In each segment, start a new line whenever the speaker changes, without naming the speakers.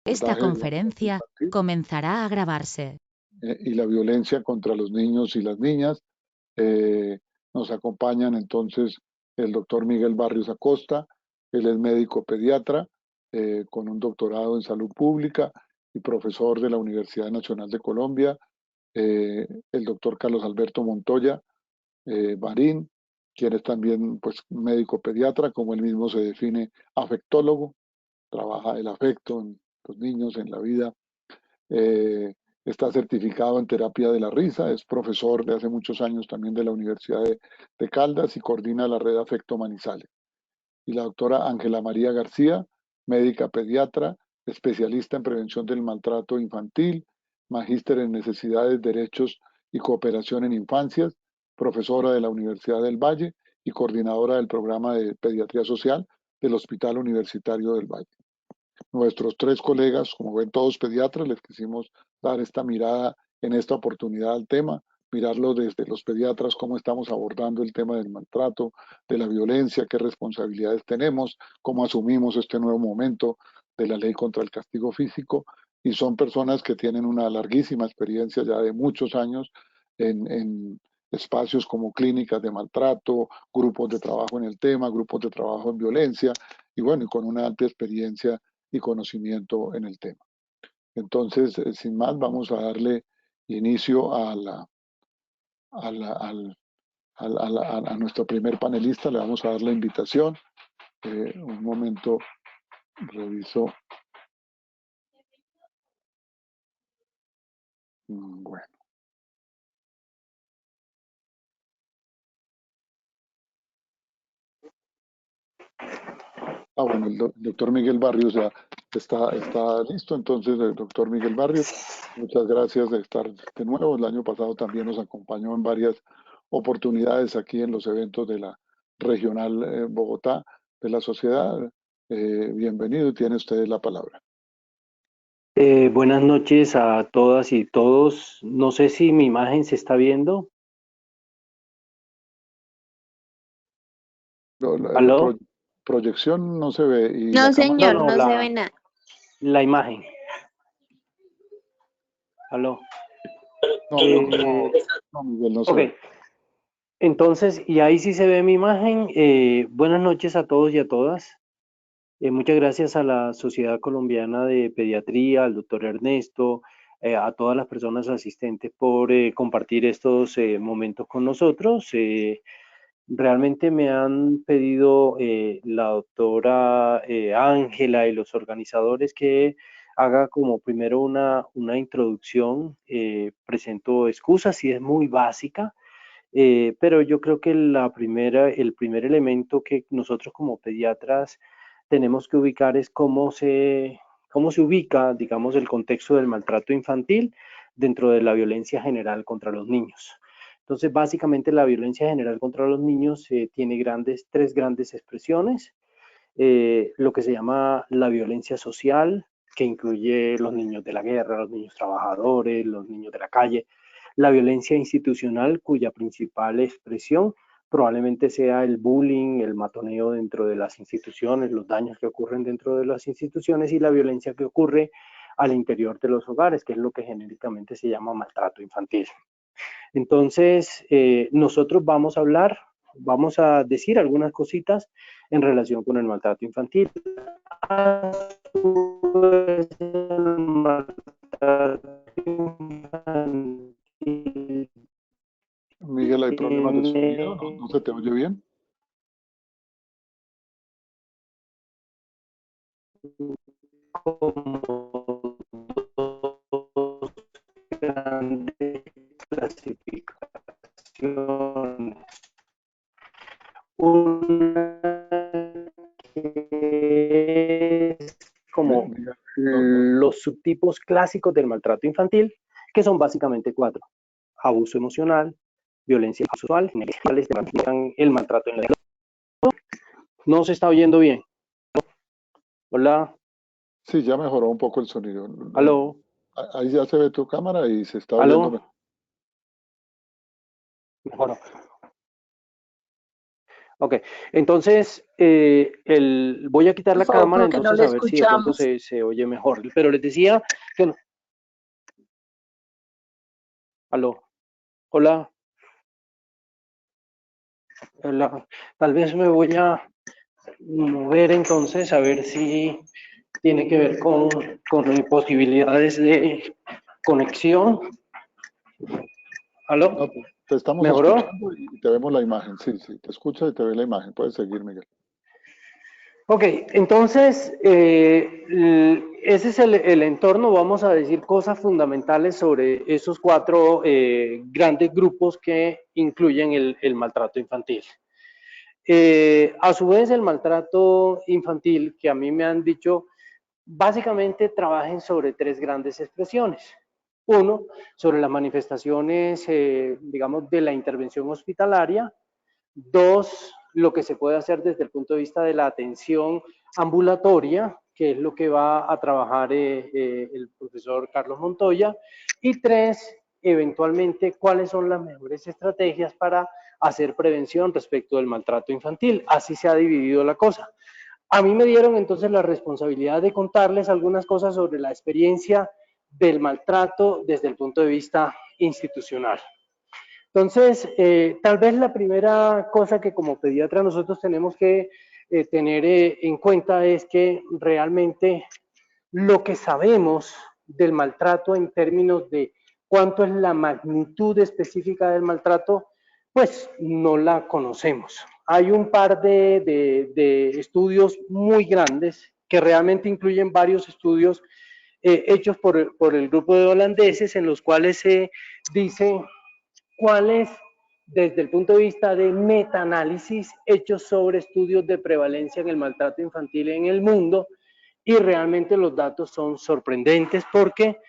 Esta
abordaje del maltrato
conferencia
infantil
comenzará a grabarse.
y la violencia contra los niños y las niñas. Eh, Nos acompañan entonces el doctor Miguel Barrios Acosta. Él es médico pediatra con un doctorado en salud pública y profesor de la Universidad Nacional de Colombia. El doctor Carlos Alberto Montoya Marín, quien es también pues, médico pediatra, como él mismo se define, afectólogo, trabaja el afecto en los niños, en la vida. Eh, Está certificado en terapia de la risa, es profesor de hace muchos años también de la Universidad de Caldas y coordina la red Afecto Manizales. Y la doctora Ángela María García, médica pediatra, especialista en prevención del maltrato infantil, magíster en necesidades, derechos y cooperación en infancias, profesora de la Universidad del Valle y coordinadora del programa de pediatría social del Hospital Universitario del Valle. Nuestros tres colegas, como ven todos pediatras, les quisimos dar esta mirada en esta oportunidad al tema, mirarlo desde los pediatras, cómo estamos abordando el tema del maltrato, de la violencia, qué responsabilidades tenemos, cómo asumimos este nuevo momento de la ley contra el castigo físico. Y son personas que tienen una larguísima experiencia ya de muchos años en espacios como clínicas de maltrato, grupos de trabajo en el tema, grupos de trabajo en violencia, y bueno, y con una amplia experiencia y conocimiento en el tema. Entonces, sin más, vamos a darle inicio a, la, al, a nuestro primer panelista. Le vamos a dar la invitación. Un momento, reviso. Bueno. Bueno, el doctor Miguel Barrios ya está listo. Entonces, el doctor Miguel Barrios, muchas gracias de estar de nuevo. El año pasado también nos acompañó en varias oportunidades aquí en los eventos de la Regional Bogotá de la Sociedad. Bienvenido y tiene usted la palabra.
Buenas noches a todas y todos. No sé si mi imagen se está viendo. ¿Aló?
Proyección no se ve. Y
no,
la
señor,
cámara,
no se ve nada.
La imagen. ¿Aló?
No, Miguel, no se ve.
Entonces, y ahí sí se ve mi imagen. Buenas noches a todos y a todas. Muchas gracias a la Sociedad Colombiana de Pediatría, al doctor Ernesto, a todas las personas asistentes por compartir estos momentos con nosotros. Realmente me han pedido la doctora Ángela y los organizadores que haga como primero una introducción. Presento excusas si es muy básica, pero yo creo que el primer elemento que nosotros como pediatras tenemos que ubicar es cómo se ubica, digamos, el contexto del maltrato infantil dentro de la violencia general contra los niños. Entonces, básicamente la violencia general contra los niños tiene tres grandes expresiones. Lo que se llama la violencia social, que incluye los niños de la guerra, los niños trabajadores, los niños de la calle. La violencia institucional, cuya principal expresión probablemente sea el bullying, el matoneo dentro de las instituciones, los daños que ocurren dentro de las instituciones, y la violencia que ocurre al interior de los hogares, que es lo que genéricamente se llama maltrato infantil. Entonces, nosotros vamos a decir algunas cositas en relación con el maltrato infantil.
Miguel, ¿hay problemas de sonido? ¿No se te oye bien?
Como dos grandes clasificaciones. Una que es como los subtipos clásicos del maltrato infantil, que son básicamente 4: abuso emocional, violencia sexual, el maltrato en la escuela. ¿No se está oyendo bien? Hola.
Sí, ya mejoró un poco el sonido.
¿Aló?
Ahí ya se ve tu cámara y se está oyendo mejor.
Mejoró. Ok, entonces voy a quitar
Por
la
favor,
cámara,
porque no
entonces
le
a ver si de pronto
escuchamos.
se oye mejor. Pero les decía que no. Aló, hola, hola. Tal vez me voy a mover entonces a ver si tiene que ver con posibilidades de conexión.
No,
¿Aló?
te estamos
¿Mejoró?
escuchando y te vemos la imagen. Sí, sí, te escucha y te ve la imagen. Puedes seguir, Miguel.
Ok, entonces ese es el entorno, vamos a decir cosas fundamentales sobre esos cuatro grandes grupos que incluyen el maltrato infantil. A su vez, el maltrato infantil, que a mí me han dicho, básicamente trabajen sobre tres grandes expresiones. Uno, sobre las manifestaciones, digamos, de la intervención hospitalaria. Dos, lo que se puede hacer desde el punto de vista de la atención ambulatoria, que es lo que va a trabajar el profesor Carlos Montoya. Y tres, eventualmente, cuáles son las mejores estrategias para hacer prevención respecto del maltrato infantil. Así se ha dividido la cosa. A mí me dieron entonces la responsabilidad de contarles algunas cosas sobre la experiencia del maltrato desde el punto de vista institucional. Entonces, tal vez la primera cosa que como pediatra nosotros tenemos que tener en cuenta es que realmente lo que sabemos del maltrato en términos de cuánto es la magnitud específica del maltrato, pues no la conocemos. Hay un par de estudios muy grandes que realmente incluyen varios estudios hechos por el grupo de holandeses en los cuales se dice cuáles, desde el punto de vista de metaanálisis, hechos sobre estudios de prevalencia en el maltrato infantil en el mundo, y realmente los datos son sorprendentes porque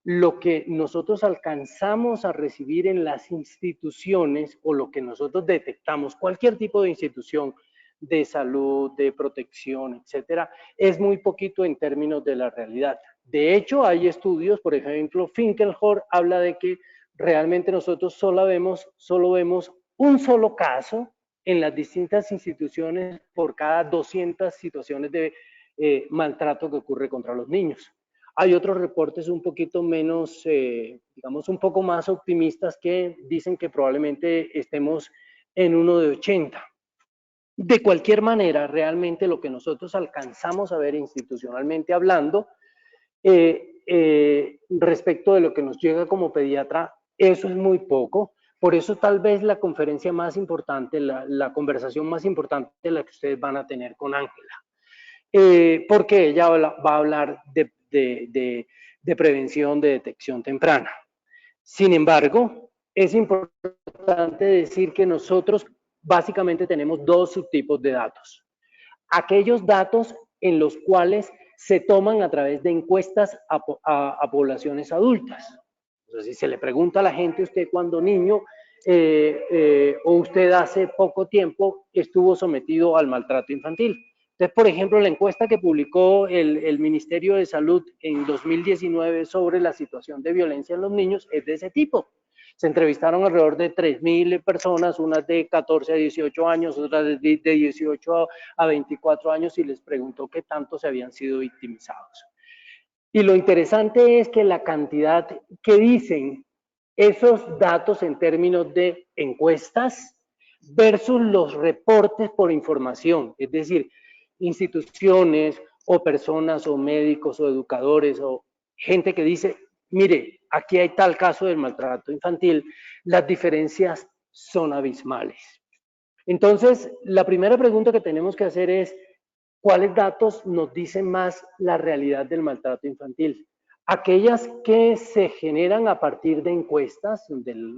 lo que nosotros alcanzamos a recibir en las instituciones o lo que nosotros detectamos, cualquier tipo de institución de salud, de protección, etcétera, es muy poquito en términos de la realidad. De hecho, hay estudios, por ejemplo, Finkelhor habla de que realmente nosotros solo vemos un solo caso en las distintas instituciones por cada 200 situaciones de maltrato que ocurre contra los niños. Hay otros reportes un poquito menos, digamos, un poco más optimistas que dicen que probablemente estemos en uno de 80. De cualquier manera, realmente lo que nosotros alcanzamos a ver institucionalmente hablando, respecto de lo que nos llega como pediatra, eso es muy poco. Por eso tal vez la conferencia más importante, la conversación más importante de la que ustedes van a tener con Ángela. Porque ella va a hablar de prevención, de detección temprana. Sin embargo, es importante decir que nosotros básicamente tenemos dos subtipos de datos. Aquellos datos en los cuales se toman a través de encuestas a poblaciones adultas. Entonces, si se le pregunta a la gente, usted cuando niño o usted hace poco tiempo estuvo sometido al maltrato infantil. Entonces, por ejemplo, la encuesta que publicó el Ministerio de Salud en 2019 sobre la situación de violencia en los niños es de ese tipo. Se entrevistaron alrededor de 3.000 personas, unas de 14 a 18 años, otras de 18 a 24 años, y les preguntó qué tanto se habían sido victimizados. Y lo interesante es que la cantidad que dicen esos datos en términos de encuestas versus los reportes por información, es decir, instituciones o personas o médicos o educadores o gente que dice, mire, aquí hay tal caso del maltrato infantil, las diferencias son abismales. Entonces, la primera pregunta que tenemos que hacer es, ¿cuáles datos nos dicen más la realidad del maltrato infantil? Aquellas que se generan a partir de encuestas,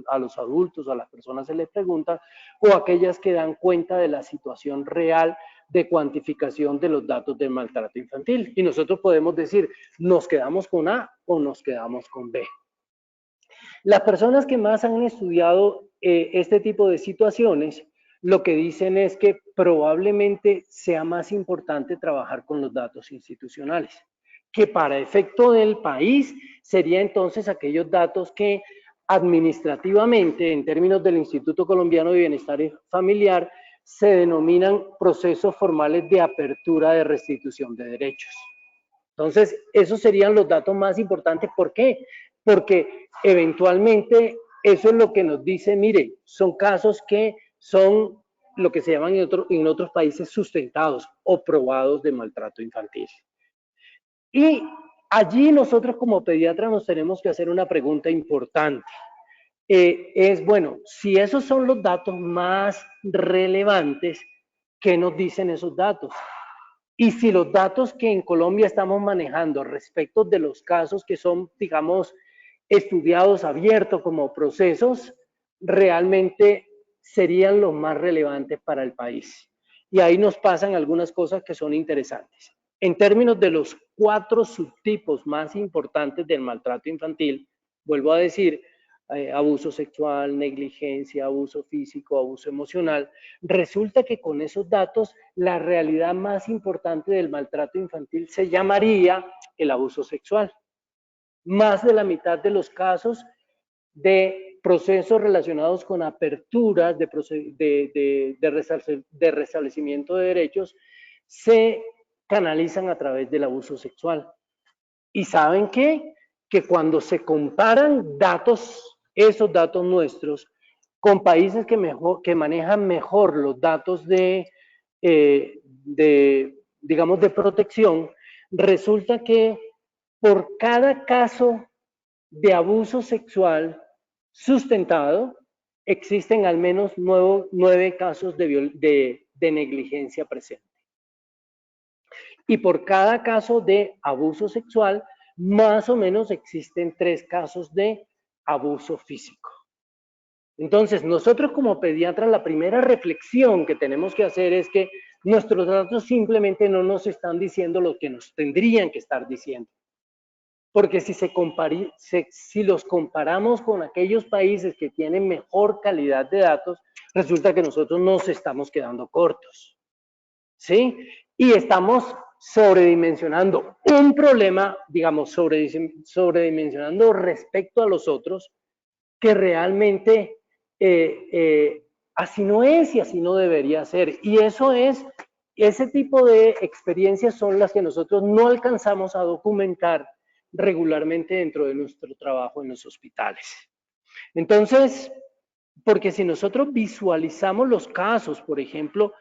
a los adultos o a las personas se les pregunta, o aquellas que dan cuenta de la situación real de cuantificación de los datos del maltrato infantil. Y nosotros podemos decir, ¿nos quedamos con A o nos quedamos con B? Las personas que más han estudiado este tipo de situaciones, lo que dicen es que probablemente sea más importante trabajar con los datos institucionales, que para efecto del país sería entonces aquellos datos que administrativamente, en términos del Instituto Colombiano de Bienestar Familiar, se denominan procesos formales de apertura de restitución de derechos. Entonces, esos serían los datos más importantes. ¿Por qué? Porque eventualmente eso es lo que nos dice, mire, son casos que son lo que se llaman en otros países sustentados o probados de maltrato infantil. Y allí nosotros como pediatras nos tenemos que hacer una pregunta importante. Bueno, si esos son los datos más relevantes, ¿qué nos dicen esos datos? Y si los datos que en Colombia estamos manejando respecto de los casos que son, digamos, estudiados abiertos como procesos, realmente serían los más relevantes para el país. Y ahí nos pasan algunas cosas que son interesantes. En términos de los 4 subtipos más importantes del maltrato infantil, vuelvo a decir, abuso sexual, negligencia, abuso físico, abuso emocional, resulta que con esos datos la realidad más importante del maltrato infantil se llamaría el abuso sexual. Más de la mitad de los casos de procesos relacionados con aperturas de restablecimiento de derechos se canalizan a través del abuso sexual. ¿Y saben qué? Que cuando se comparan datos, esos datos nuestros, con países que manejan mejor los datos digamos, de protección, resulta que por cada caso de abuso sexual sustentado, existen al menos 9 casos de negligencia presente. Y por cada caso de abuso sexual, más o menos existen 3 casos de abuso físico. Entonces, nosotros como pediatras, la primera reflexión que tenemos que hacer es que nuestros datos simplemente no nos están diciendo lo que nos tendrían que estar diciendo. Porque si los comparamos con aquellos países que tienen mejor calidad de datos, resulta que nosotros nos estamos quedando cortos. ¿Sí? Y estamos sobredimensionando un problema, digamos, sobredimensionando respecto a los otros, que realmente así no es y así no debería ser. Y ese tipo de experiencias son las que nosotros no alcanzamos a documentar regularmente dentro de nuestro trabajo en los hospitales. Entonces, porque si nosotros visualizamos los casos, por ejemplo,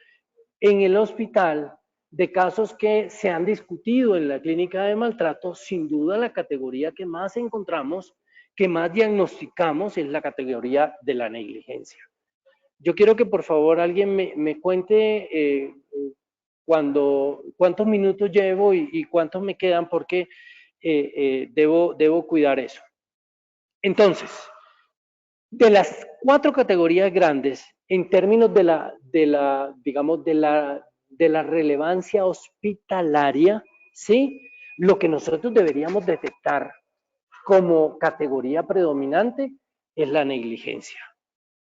en el hospital, de casos que se han discutido en la clínica de maltrato, sin duda la categoría que más encontramos, que más diagnosticamos, es la categoría de la negligencia. Yo quiero que por favor alguien me cuente cuántos minutos llevo y cuántos me quedan, porque debo cuidar eso. Entonces, de las 4 categorías grandes, en términos digamos, de la relevancia hospitalaria, ¿sí? Lo que nosotros deberíamos detectar como categoría predominante es la negligencia.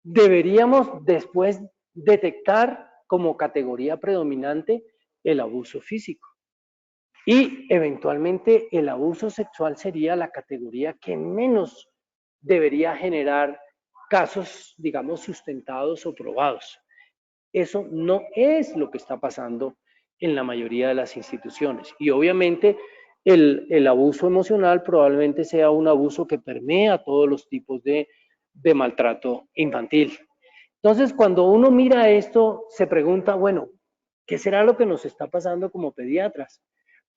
Deberíamos después detectar como categoría predominante el abuso físico. Y eventualmente el abuso sexual sería la categoría que menos debería generar casos, digamos, sustentados o probados. Eso no es lo que está pasando en la mayoría de las instituciones. Y obviamente el abuso emocional probablemente sea un abuso que permea todos los tipos de maltrato infantil. Entonces, cuando uno mira esto, se pregunta, bueno, ¿qué será lo que nos está pasando como pediatras?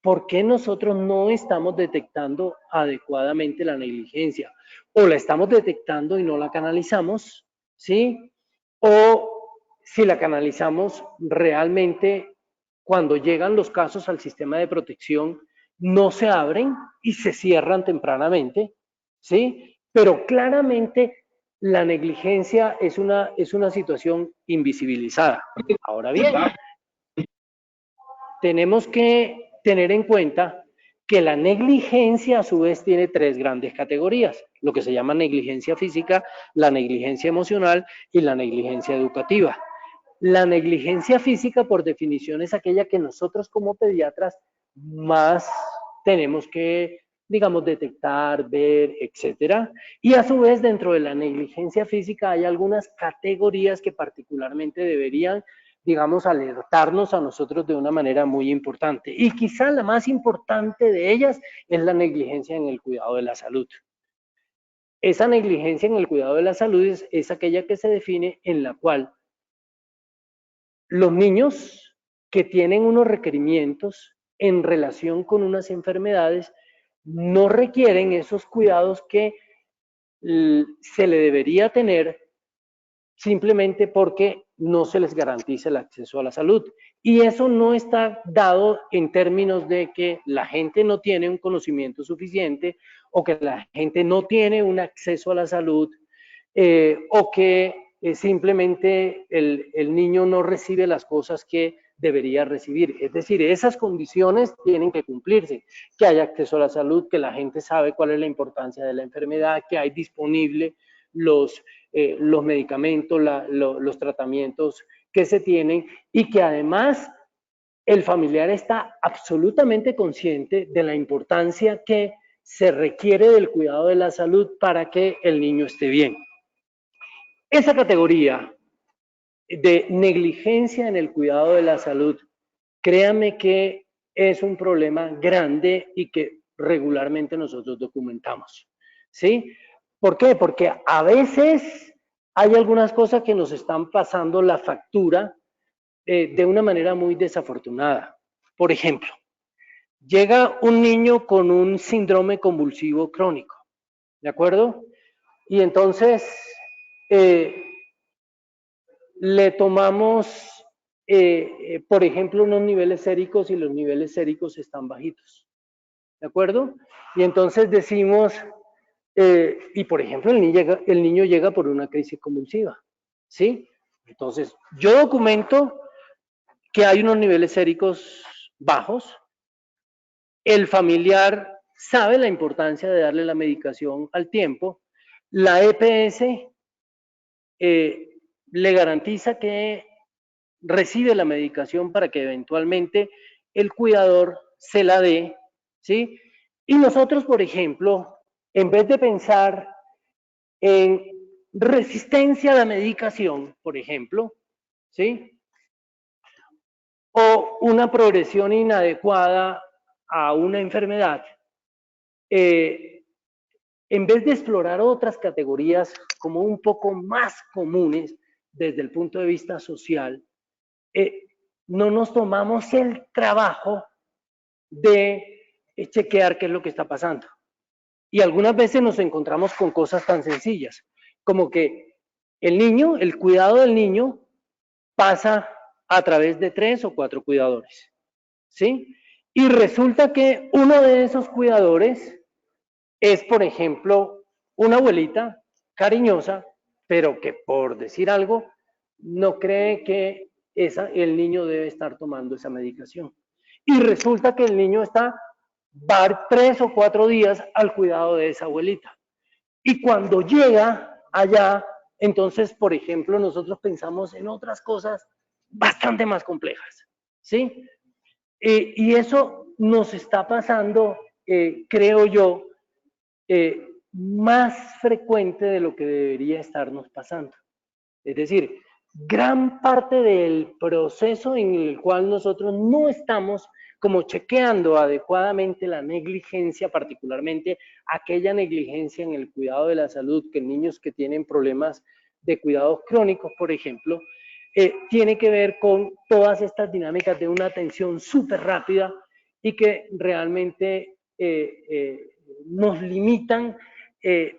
¿Por qué nosotros no estamos detectando adecuadamente la negligencia? O la estamos detectando y no la canalizamos, ¿sí? O si la canalizamos realmente, cuando llegan los casos al sistema de protección, no se abren y se cierran tempranamente, ¿sí? Pero claramente la negligencia es una situación invisibilizada. Ahora bien, tenemos que tener en cuenta que la negligencia a su vez tiene 3 grandes categorías, lo que se llama negligencia física, la negligencia emocional y la negligencia educativa. La negligencia física, por definición, es aquella que nosotros como pediatras más tenemos que, digamos, detectar, ver, etcétera. Y a su vez, dentro de la negligencia física hay algunas categorías que particularmente deberían digamos, alertarnos a nosotros de una manera muy importante. Y quizá la más importante de ellas es la negligencia en el cuidado de la salud. Esa negligencia en el cuidado de la salud es aquella que se define en la cual los niños que tienen unos requerimientos en relación con unas enfermedades no requieren esos cuidados que se le debería tener simplemente porque no se les garantiza el acceso a la salud. Y eso no está dado en términos de que la gente no tiene un conocimiento suficiente o que la gente no tiene un acceso a la salud o que simplemente el niño no recibe las cosas que debería recibir. Es decir, esas condiciones tienen que cumplirse, que haya acceso a la salud, que la gente sabe cuál es la importancia de la enfermedad, que hay disponible los medicamentos, los tratamientos que se tienen y que además el familiar está absolutamente consciente de la importancia que se requiere del cuidado de la salud para que el niño esté bien. Esa categoría de negligencia en el cuidado de la salud, créame que es un problema grande y que regularmente nosotros documentamos, ¿sí? ¿Por qué? Porque a veces hay algunas cosas que nos están pasando la factura de una manera muy desafortunada. Por ejemplo, llega un niño con un síndrome convulsivo crónico, ¿de acuerdo? Y entonces le tomamos, por ejemplo, unos niveles séricos y los niveles séricos están bajitos, ¿de acuerdo? Y entonces decimos, y por ejemplo, el niño llega por una crisis convulsiva, ¿sí? Entonces, yo documento que hay unos niveles séricos bajos, el familiar sabe la importancia de darle la medicación al tiempo, la EPS le garantiza que recibe la medicación para que eventualmente el cuidador se la dé, ¿sí? Y nosotros, por ejemplo, en vez de pensar en resistencia a la medicación, por ejemplo, ¿sí? O una progresión inadecuada a una enfermedad, en vez de explorar otras categorías como un poco más comunes desde el punto de vista social, no nos tomamos el trabajo de chequear qué es lo que está pasando. Y algunas veces nos encontramos con cosas tan sencillas como que el niño, el cuidado del niño pasa a través de 3 o 4 cuidadores, ¿sí? Y resulta que uno de esos cuidadores es, por ejemplo, una abuelita cariñosa, pero que por decir algo, no cree que el niño debe estar tomando esa medicación. Y resulta que el niño va 3 o 4 días al cuidado de esa abuelita. Y cuando llega allá, entonces, por ejemplo, nosotros pensamos en otras cosas bastante más complejas, ¿sí? Y eso nos está pasando, creo yo, más frecuente de lo que debería estarnos pasando. Es decir, gran parte del proceso en el cual nosotros no estamos como chequeando adecuadamente la negligencia, particularmente aquella negligencia en el cuidado de la salud que niños que tienen problemas de cuidados crónicos, por ejemplo, tiene que ver con todas estas dinámicas de una atención súper rápida y que realmente nos limitan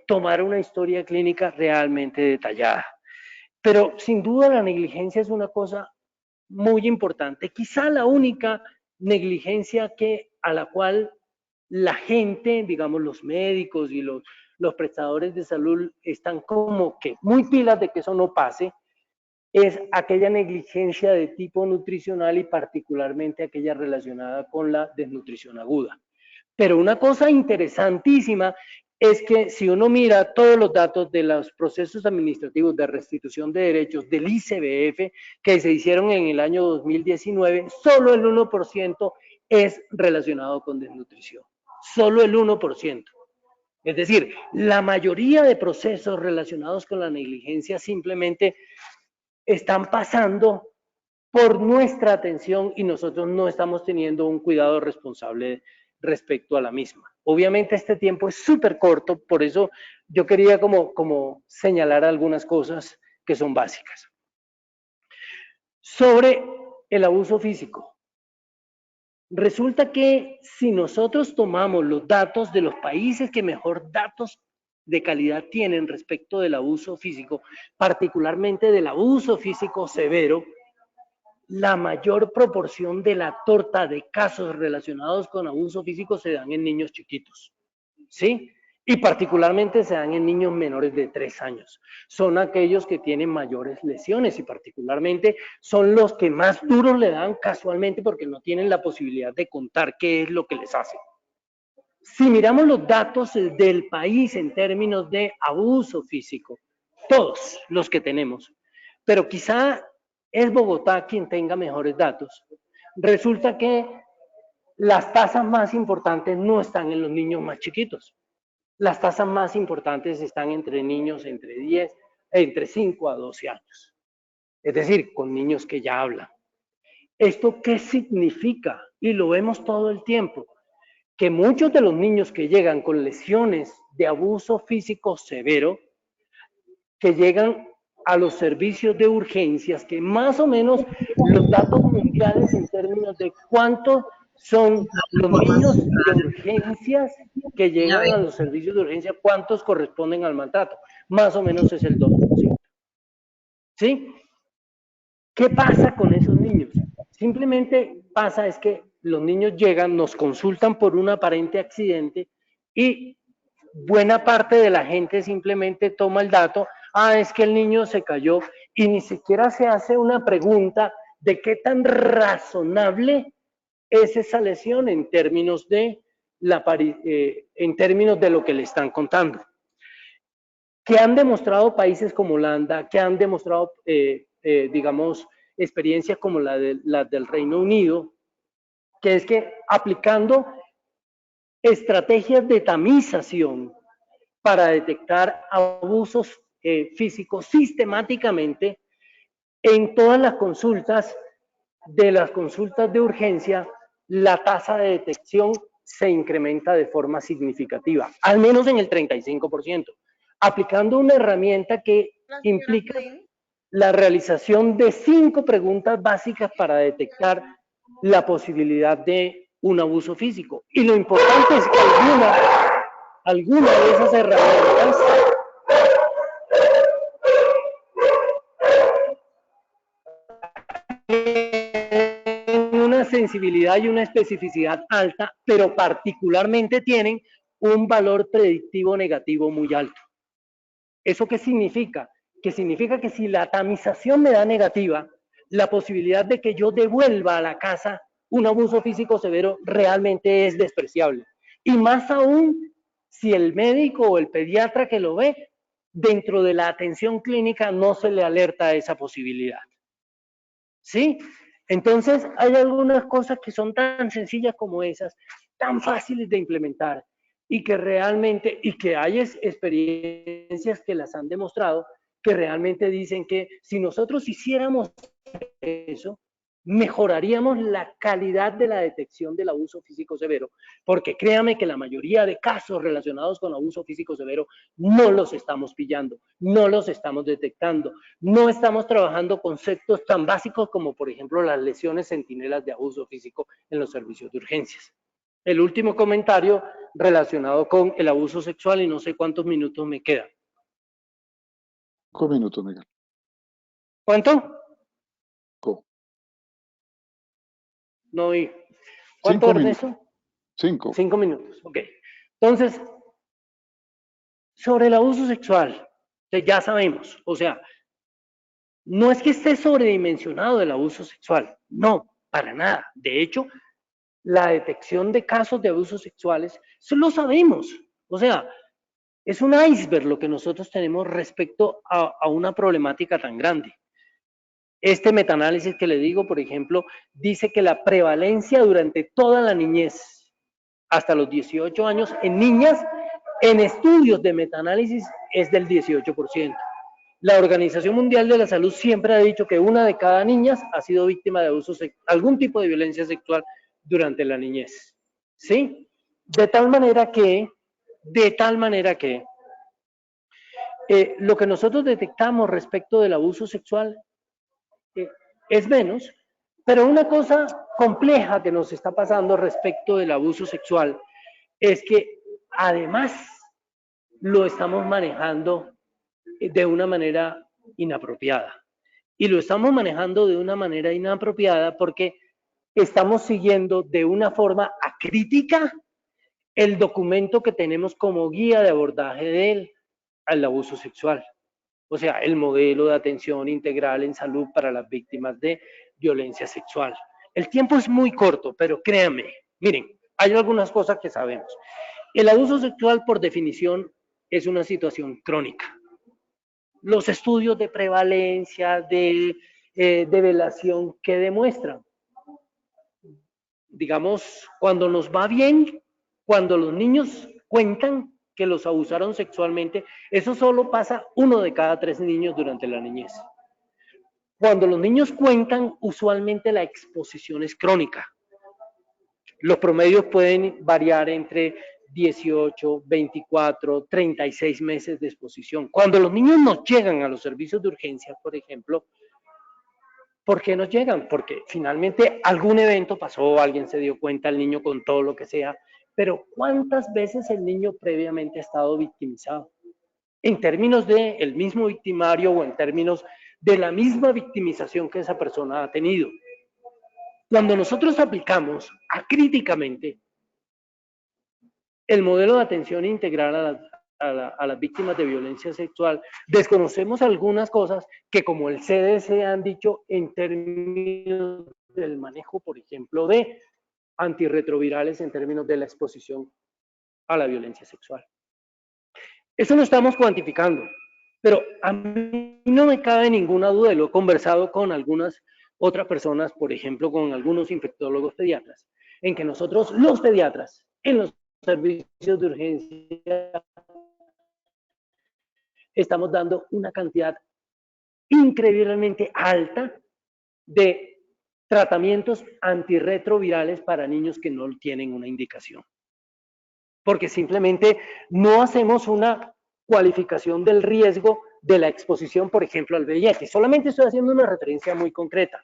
tomar una historia clínica realmente detallada. Pero sin duda la negligencia es una cosa muy importante, quizá la única negligencia a la cual la gente, digamos los médicos y los prestadores de salud están como que muy pilas de que eso no pase, es aquella negligencia de tipo nutricional y particularmente aquella relacionada con la desnutrición aguda. Pero una cosa interesantísima es que si uno mira todos los datos de los procesos administrativos de restitución de derechos del ICBF que se hicieron en el año 2019, solo el 1% es relacionado con desnutrición. Solo el 1%. Es decir, la mayoría de procesos relacionados con la negligencia simplemente están pasando por nuestra atención y nosotros no estamos teniendo un cuidado responsable respecto a la misma. Obviamente este tiempo es súper corto, por eso yo quería como señalar algunas cosas que son básicas. Sobre el abuso físico. Resulta que si nosotros tomamos los datos de los países que mejor datos de calidad tienen respecto del abuso físico, particularmente del abuso físico severo, la mayor proporción de la torta de casos relacionados con abuso físico se dan en niños chiquitos, ¿sí? Y particularmente se dan en niños menores de 3 años. Son aquellos que tienen mayores lesiones y particularmente son los que más duros le dan casualmente porque no tienen la posibilidad de contar qué es lo que les hace. Si miramos los datos del país en términos de abuso físico, todos los que tenemos, pero quizá es Bogotá quien tenga mejores datos, resulta que las tasas más importantes no están en los niños más chiquitos. Las tasas más importantes están entre niños entre 5 a 12 años. Es decir, con niños que ya hablan. ¿Esto qué significa? Y lo vemos todo el tiempo. Que muchos de los niños que llegan con lesiones de abuso físico severo, que llegan a los servicios de urgencias, que más o menos los datos mundiales en términos de cuántos son los niños de urgencias que llegan a los servicios de urgencia, cuántos corresponden al maltrato. Más o menos es el 2%. ¿Sí? ¿Qué pasa con esos niños? Simplemente pasa es que los niños llegan, nos consultan por un aparente accidente y buena parte de la gente simplemente toma el dato, es que el niño se cayó y ni siquiera se hace una pregunta de qué tan razonable es esa lesión en términos de lo que le están contando. Que han demostrado países como Holanda, que han demostrado, digamos, experiencias como la del Reino Unido, que es que aplicando estrategias de tamización para detectar abusos físicos sistemáticamente en todas las consultas de urgencia, la tasa de detección se incrementa de forma significativa, al menos en el 35%, aplicando una herramienta que implica la realización de 5 preguntas básicas para detectar la posibilidad de un abuso físico. Y lo importante es que alguna de esas herramientas una sensibilidad y una especificidad alta, pero particularmente tienen un valor predictivo negativo muy alto. ¿Eso qué significa? Que significa que si la tamización me da negativa, la posibilidad de que yo devuelva a la casa un abuso físico severo realmente es despreciable. Y más aún si el médico o el pediatra que lo ve, dentro de la atención clínica no se le alerta a esa posibilidad. ¿Sí? Entonces hay algunas cosas que son tan sencillas como esas, tan fáciles de implementar y que realmente, y que hay experiencias que las han demostrado, que realmente dicen que si nosotros hiciéramos eso, mejoraríamos la calidad de la detección del abuso físico severo, porque créame que la mayoría de casos relacionados con abuso físico severo no los estamos pillando, no los estamos detectando, no estamos trabajando conceptos tan básicos como por ejemplo las lesiones centinelas de abuso físico en los servicios de urgencias. El último comentario relacionado con el abuso sexual y no sé cuántos minutos me quedan.
5 minutos, Miguel.
¿Cuánto?
5.
No oí. ¿Cuánto, Ernesto?
5.
5 minutos, ok. Entonces, sobre el abuso sexual, ya sabemos, o sea, no es que esté sobredimensionado el abuso sexual, no, para nada. De hecho, la detección de casos de abusos sexuales, eso lo sabemos. O sea, es un iceberg lo que nosotros tenemos respecto a una problemática tan grande. Este metaanálisis que le digo, por ejemplo, dice que la prevalencia durante toda la niñez, hasta los 18 años, en niñas, en estudios de metaanálisis, es del 18%. La Organización Mundial de la Salud siempre ha dicho que una de cada niña ha sido víctima de algún tipo de violencia sexual durante la niñez. ¿Sí? De tal manera que lo que nosotros detectamos respecto del abuso sexual eh, es menos, pero una cosa compleja que nos está pasando respecto del abuso sexual es que además lo estamos manejando de una manera inapropiada. Y lo estamos manejando de una manera inapropiada porque estamos siguiendo de una forma acrítica el documento que tenemos como guía de abordaje del al abuso sexual. O sea, el modelo de atención integral en salud para las víctimas de violencia sexual. El tiempo es muy corto, pero créanme, miren, hay algunas cosas que sabemos. El abuso sexual, por definición, es una situación crónica. Los estudios de prevalencia, de velación, ¿qué demuestran? Digamos, cuando nos va bien, cuando los niños cuentan que los abusaron sexualmente, eso solo pasa 1 de cada 3 niños durante la niñez. Cuando los niños cuentan, usualmente la exposición es crónica. Los promedios pueden variar entre 18, 24, 36 meses de exposición. Cuando los niños nos llegan a los servicios de urgencia, por ejemplo, ¿por qué nos llegan? Porque finalmente algún evento pasó, alguien se dio cuenta, el niño contó lo que sea, pero ¿cuántas veces el niño previamente ha estado victimizado? En términos de el mismo victimario o en términos de la misma victimización que esa persona ha tenido. Cuando nosotros aplicamos acríticamente el modelo de atención integral a las víctimas de violencia sexual, desconocemos algunas cosas que como el CDC han dicho en términos del manejo, por ejemplo, de antirretrovirales en términos de la exposición a la violencia sexual. Eso lo estamos cuantificando, pero a mí no me cabe ninguna duda, lo he conversado con algunas otras personas, por ejemplo, con algunos infectólogos pediatras, en que nosotros, los pediatras, en los servicios de urgencia, estamos dando una cantidad increíblemente alta de tratamientos antirretrovirales para niños que no tienen una indicación. Porque simplemente no hacemos una cualificación del riesgo de la exposición, por ejemplo, al VIH. Solamente estoy haciendo una referencia muy concreta.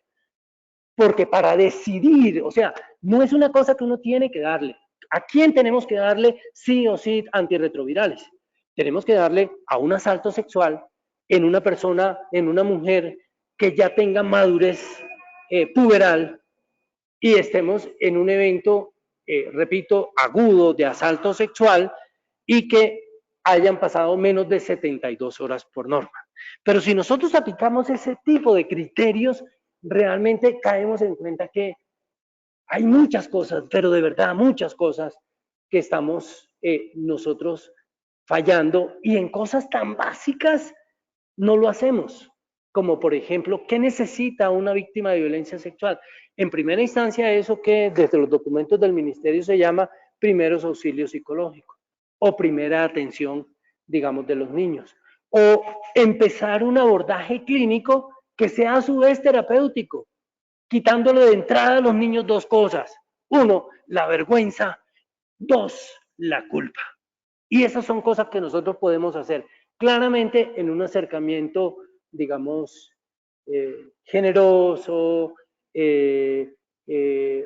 Porque para decidir, o sea, no es una cosa que uno tiene que darle. ¿A quién tenemos que darle sí o sí antirretrovirales? Tenemos que darle a un asalto sexual en una persona, en una mujer que ya tenga madurez puberal y estemos en un evento, repito, agudo de asalto sexual y que hayan pasado menos de 72 horas por norma. Pero si nosotros aplicamos ese tipo de criterios, realmente caemos en cuenta que hay muchas cosas, pero de verdad muchas cosas que estamos nosotros fallando y en cosas tan básicas no lo hacemos, como por ejemplo, ¿qué necesita una víctima de violencia sexual? En primera instancia, eso que desde los documentos del ministerio se llama primeros auxilios psicológicos o primera atención, digamos, de los niños. O empezar un abordaje clínico que sea a su vez terapéutico, quitándole de entrada a los niños 2 cosas. 1, la vergüenza. 2, la culpa. Y esas son cosas que nosotros podemos hacer claramente en un acercamiento, digamos, generoso,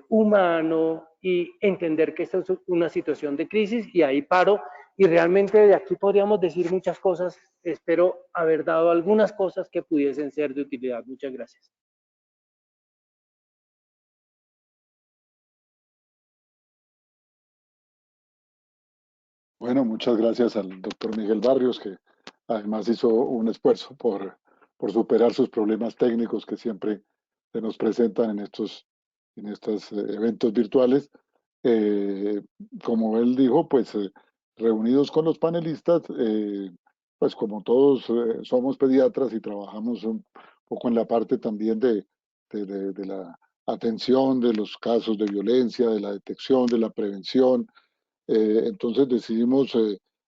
humano y entender que esta es una situación de crisis y ahí paro y realmente de aquí podríamos decir muchas cosas. Espero haber dado algunas cosas que pudiesen ser de utilidad. Muchas gracias.
Bueno, muchas gracias al doctor Miguel Barrios, que además hizo un esfuerzo por superar sus problemas técnicos que siempre se nos presentan en estos eventos virtuales. Eh, Como él dijo, pues reunidos con los panelistas, pues como todos somos pediatras y trabajamos un poco en la parte también de la atención de los casos de violencia, de la detección, de la prevención, entonces decidimos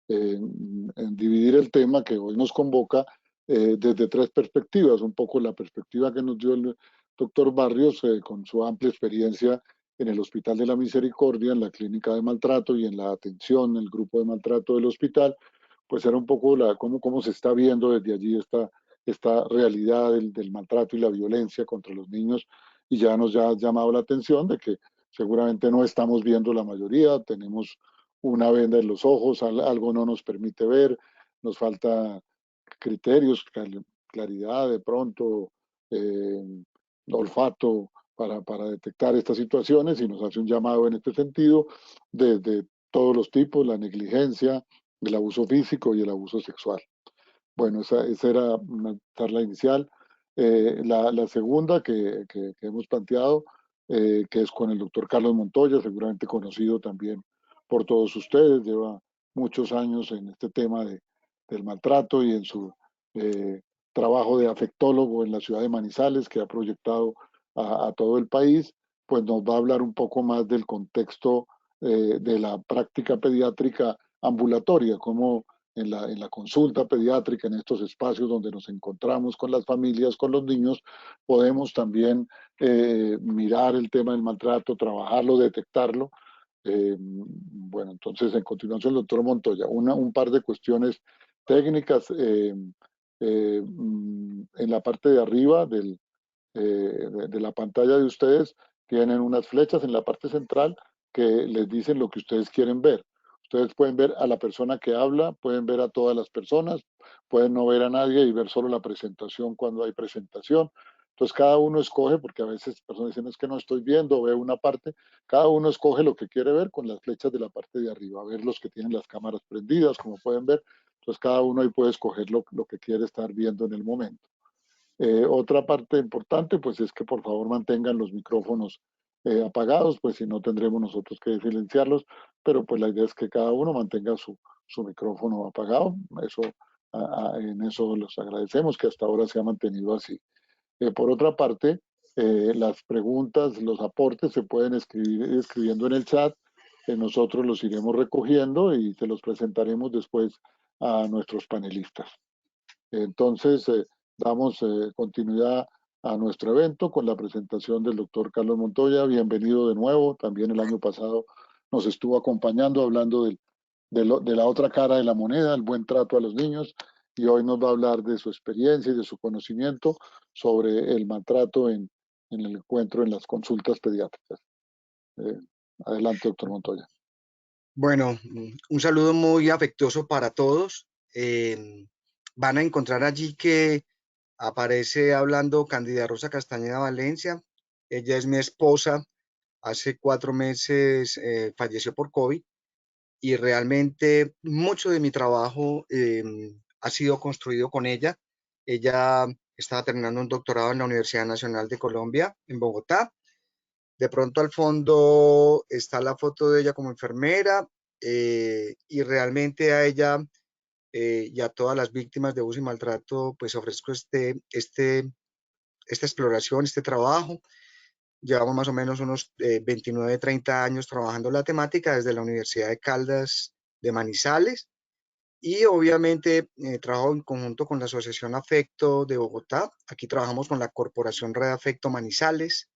en dividir el tema que hoy nos convoca desde tres perspectivas. Un poco la perspectiva que nos dio el doctor Barrios con su amplia experiencia en el Hospital de la Misericordia, en la clínica de maltrato y en la atención, el grupo de maltrato del hospital, pues era un poco cómo se está viendo desde allí esta realidad del maltrato y la violencia contra los niños, y ya nos ha llamado la atención de que seguramente no estamos viendo la mayoría, tenemos una venda en los ojos, algo no nos permite ver, nos falta criterios, claridad de pronto, eh, olfato para detectar estas situaciones, y nos hace un llamado en este sentido desde todos los tipos, la negligencia, el abuso físico y el abuso sexual. Bueno, esa era una charla inicial. La segunda que hemos planteado, que es con el doctor Carlos Montoya, seguramente conocido también por todos ustedes, lleva muchos años en este tema del maltrato y en su eh, trabajo de afectólogo en la ciudad de Manizales, que ha proyectado a todo el país, pues nos va a hablar un poco más del contexto de la práctica pediátrica ambulatoria, cómo en la consulta pediátrica, en estos espacios donde nos encontramos con las familias, con los niños, podemos también mirar el tema del maltrato, trabajarlo, detectarlo. Bueno, entonces en continuación, el doctor Montoya, un par de cuestiones técnicas en la parte de arriba de la pantalla de ustedes tienen unas flechas en la parte central que les dicen lo que ustedes quieren ver. Ustedes pueden ver a la persona que habla, pueden ver a todas las personas, pueden no ver a nadie y ver solo la presentación cuando hay presentación. Entonces cada uno escoge, porque a veces personas dicen es que no estoy viendo, veo una parte, cada uno escoge lo que quiere ver con las flechas de la parte de arriba, a ver los que tienen las cámaras prendidas, como pueden ver. Entonces cada uno ahí puede escoger lo que quiere estar viendo en el momento. Otra parte importante, pues es que por favor mantengan los micrófonos apagados, pues si no tendremos nosotros que silenciarlos, pero pues la idea es que cada uno mantenga su micrófono apagado. Eso, en eso los agradecemos, que hasta ahora se ha mantenido así. Por otra parte, las preguntas, los aportes se pueden escribir escribiendo en el chat. Nosotros los iremos recogiendo y se los presentaremos después a nuestros panelistas. Entonces, damos continuidad a nuestro evento con la presentación del doctor Carlos Montoya. Bienvenido de nuevo. También el año pasado nos estuvo acompañando hablando de la otra cara de la moneda, el buen trato a los niños, y hoy nos va a hablar de su experiencia y de su conocimiento sobre el maltrato en el encuentro en las consultas pediátricas. Eh, Adelante, doctor Montoya.
Bueno, un saludo muy afectuoso para todos. Van a encontrar allí que aparece hablando Cándida Rosa Castañeda Valencia. Ella es mi esposa. Hace 4 meses falleció por COVID y realmente mucho de mi trabajo ha sido construido con ella. Ella estaba terminando un doctorado en la Universidad Nacional de Colombia, en Bogotá. De pronto al fondo está la foto de ella como enfermera y realmente a ella y a todas las víctimas de abuso y maltrato pues ofrezco esta exploración, este trabajo. Llevamos más o menos unos 29, 30 años trabajando la temática desde la Universidad de Caldas de Manizales y obviamente trabajo en conjunto con la Asociación Afecto de Bogotá. Aquí trabajamos con la Corporación Red Afecto Manizales,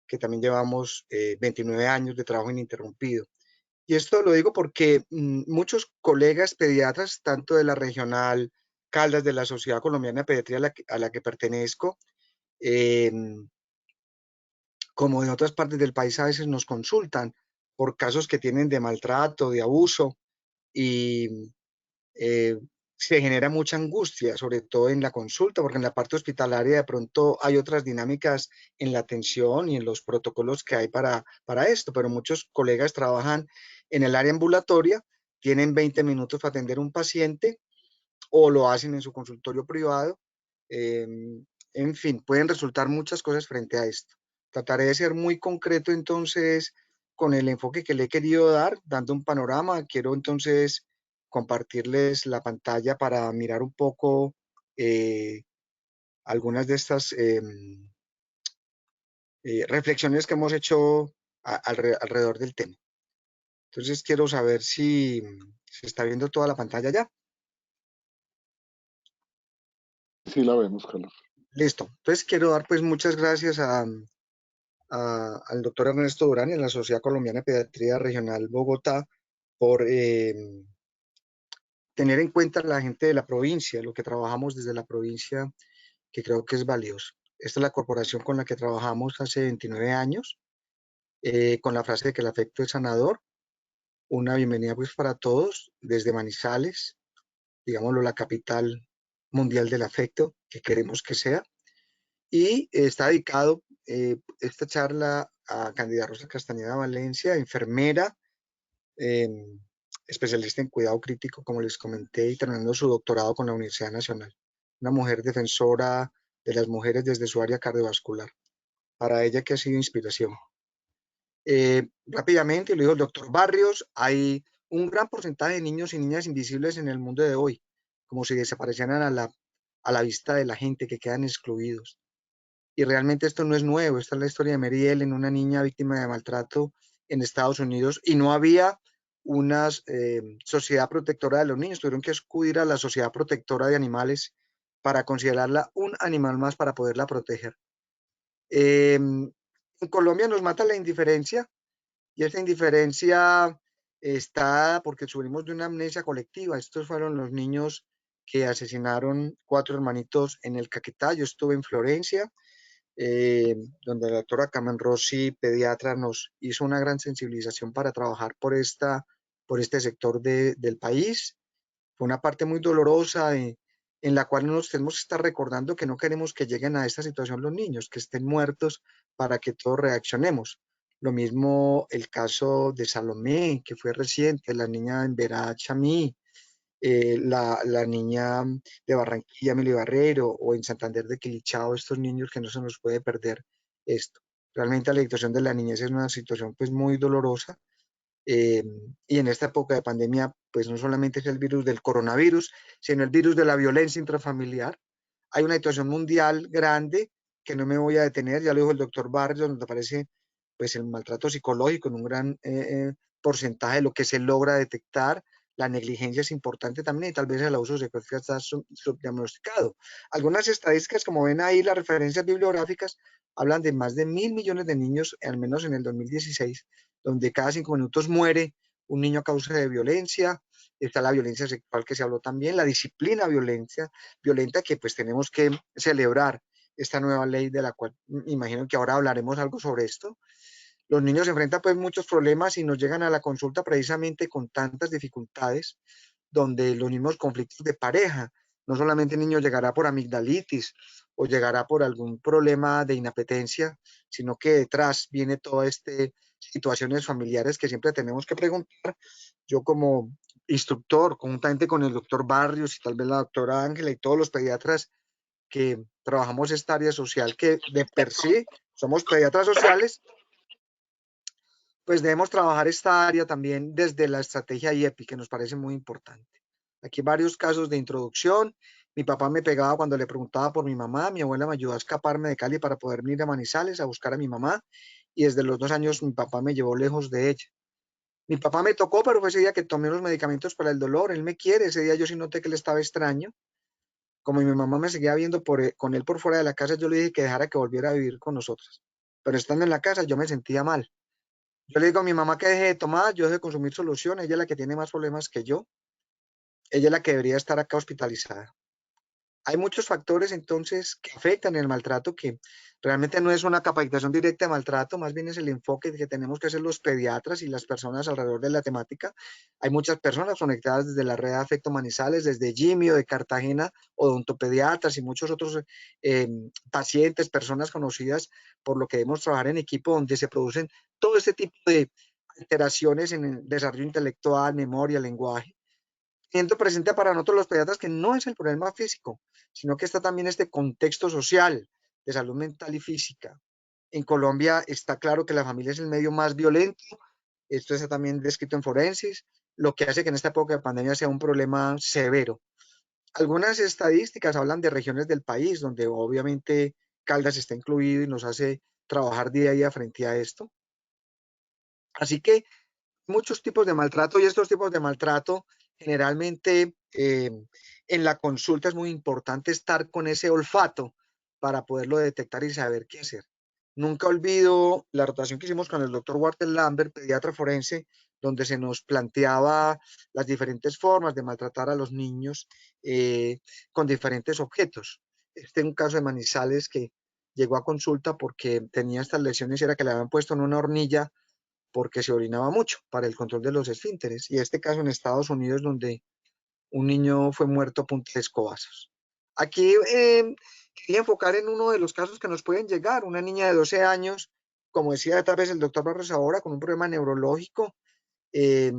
que también llevamos 29 años de trabajo ininterrumpido. Y esto lo digo porque muchos colegas pediatras, tanto de la regional Caldas de la Sociedad Colombiana de Pediatría a la que pertenezco, eh, como de otras partes del país, a veces nos consultan por casos que tienen de maltrato, de abuso, y eh, se genera mucha angustia, sobre todo en la consulta, porque en la parte hospitalaria de pronto hay otras dinámicas en la atención y en los protocolos que hay para esto, pero muchos colegas trabajan en el área ambulatoria, tienen 20 minutos para atender un paciente o lo hacen en su consultorio privado. Eh, en fin, pueden resultar muchas cosas frente a esto. Trataré de ser muy concreto entonces con el enfoque que le he querido dar, dando un panorama. Quiero entonces compartirles la pantalla para mirar un poco eh, algunas de estas reflexiones que hemos hecho alrededor del tema. Entonces quiero saber si se está viendo toda la pantalla ya.
Sí la vemos, Carlos.
Listo. Entonces quiero dar pues muchas gracias al doctor Ernesto Durán y a la Sociedad Colombiana de Pediatría Regional Bogotá por tener en cuenta a la gente de la provincia, lo que trabajamos desde la provincia, que creo que es valioso. Esta es la corporación con la que trabajamos hace 29 años, con la frase de que el afecto es sanador. Una bienvenida pues para todos desde Manizales, digámoslo, la capital mundial del afecto, que queremos que sea. Y está dedicado esta charla a Candida Rosa Castañeda Valencia, enfermera, eh, especialista en cuidado crítico, como les comenté, y terminando su doctorado con la Universidad Nacional. Una mujer defensora de las mujeres desde su área cardiovascular. Para ella que ha sido inspiración. Rápidamente, lo dijo el doctor Barrios, hay un gran porcentaje de niños y niñas invisibles en el mundo de hoy, como si desaparecieran a la vista de la gente, que quedan excluidos. Y realmente esto no es nuevo, esta es la historia de Mary Ellen, una niña víctima de maltrato en Estados Unidos, y no había una sociedad protectora de los niños, tuvieron que acudir a la Sociedad Protectora de Animales para considerarla un animal más para poderla proteger. En Colombia nos mata la indiferencia, y esa indiferencia está porque sufrimos de una amnesia colectiva. Estos fueron los niños que asesinaron 4 hermanitos en el Caquetá. Yo estuve en Florencia, donde la doctora Carmen Rossi, pediatra, nos hizo una gran sensibilización para trabajar por este sector del país. Fue una parte muy dolorosa en la cual nos tenemos que estar recordando que no queremos que lleguen a esta situación los niños, que estén muertos para que todos reaccionemos. Lo mismo el caso de Salomé, que fue reciente, la niña en Verá Chamí, la niña de Barranquilla, Emily Barrero, o en Santander de Quilichao, estos niños que no se nos puede perder esto. Realmente la situación de la niñez es una situación pues muy dolorosa, y en esta época de pandemia pues no solamente es el virus del coronavirus, sino el virus de la violencia intrafamiliar. Hay una situación mundial grande que no me voy a detener, ya lo dijo el doctor Barrios, donde aparece pues el maltrato psicológico en un gran porcentaje de lo que se logra detectar. La negligencia es importante también y tal vez el abuso sexual está subdiagnosticado. Algunas estadísticas, como ven ahí, las referencias bibliográficas hablan de más de 1.000 millones de niños, al menos en el 2016, donde cada 5 minutos muere un niño a causa de violencia. Está la violencia sexual que se habló también, la disciplina violenta que pues tenemos que celebrar esta nueva ley de la cual imagino que ahora hablaremos algo sobre esto. Los niños se enfrentan pues muchos problemas y nos llegan a la consulta precisamente con tantas dificultades, donde los mismos conflictos de pareja, no solamente el niño llegará por amigdalitis o llegará por algún problema de inapetencia, sino que detrás viene toda situaciones familiares que siempre tenemos que preguntar. Yo como instructor, conjuntamente con el doctor Barrios y tal vez la doctora Ángela y todos los pediatras que trabajamos esta área social, que de per sí somos pediatras sociales, pues debemos trabajar esta área también desde la estrategia IEPI, que nos parece muy importante. Aquí varios casos de introducción. Mi papá me pegaba cuando le preguntaba por mi mamá. Mi abuela me ayudó a escaparme de Cali para poder venir a Manizales a buscar a mi mamá. Y desde los 2 años mi papá me llevó lejos de ella. Mi papá me tocó, pero fue ese día que tomé los medicamentos para el dolor. Él me quiere. Ese día yo sí noté que él estaba extraño. Como mi mamá me seguía viendo con él por fuera de la casa, yo le dije que dejara que volviera a vivir con nosotros. Pero estando en la casa yo me sentía mal. Yo le digo a mi mamá que deje de tomar, yo deje de consumir solución, ella es la que tiene más problemas que yo, ella es la que debería estar acá hospitalizada. Hay muchos factores entonces que afectan el maltrato, que realmente no es una capacitación directa de maltrato, más bien es el enfoque que tenemos que hacer los pediatras y las personas alrededor de la temática. Hay muchas personas conectadas desde la red de Afecto Manizales, desde Jimmy o de Cartagena, odontopediatras y muchos otros pacientes, personas conocidas, por lo que debemos trabajar en equipo donde se producen todo este tipo de alteraciones en el desarrollo intelectual, memoria, lenguaje, teniendo presente para nosotros los pediatras que no es el problema físico, sino que está también este contexto social de salud mental y física. En Colombia está claro que la familia es el medio más violento, esto está también descrito en Forensis, lo que hace que en esta época de pandemia sea un problema severo. Algunas estadísticas hablan de regiones del país donde obviamente Caldas está incluido y nos hace trabajar día a día frente a esto. Así que muchos tipos de maltrato y estos tipos de maltrato generalmente en la consulta es muy importante estar con ese olfato para poderlo detectar y saber qué hacer. Nunca olvido la rotación que hicimos con el doctor Walter Lambert, pediatra forense, donde se nos planteaba las diferentes formas de maltratar a los niños con diferentes objetos. Este es un caso de Manizales que llegó a consulta porque tenía estas lesiones y era que le habían puesto en una hornilla porque se orinaba mucho para el control de los esfínteres. Y este caso en Estados Unidos donde un niño fue muerto a punta de escobazos. Aquí quería enfocar en uno de los casos que nos pueden llegar, una niña de 12 años, como decía tal vez el doctor Barros ahora, con un problema neurológico, eh,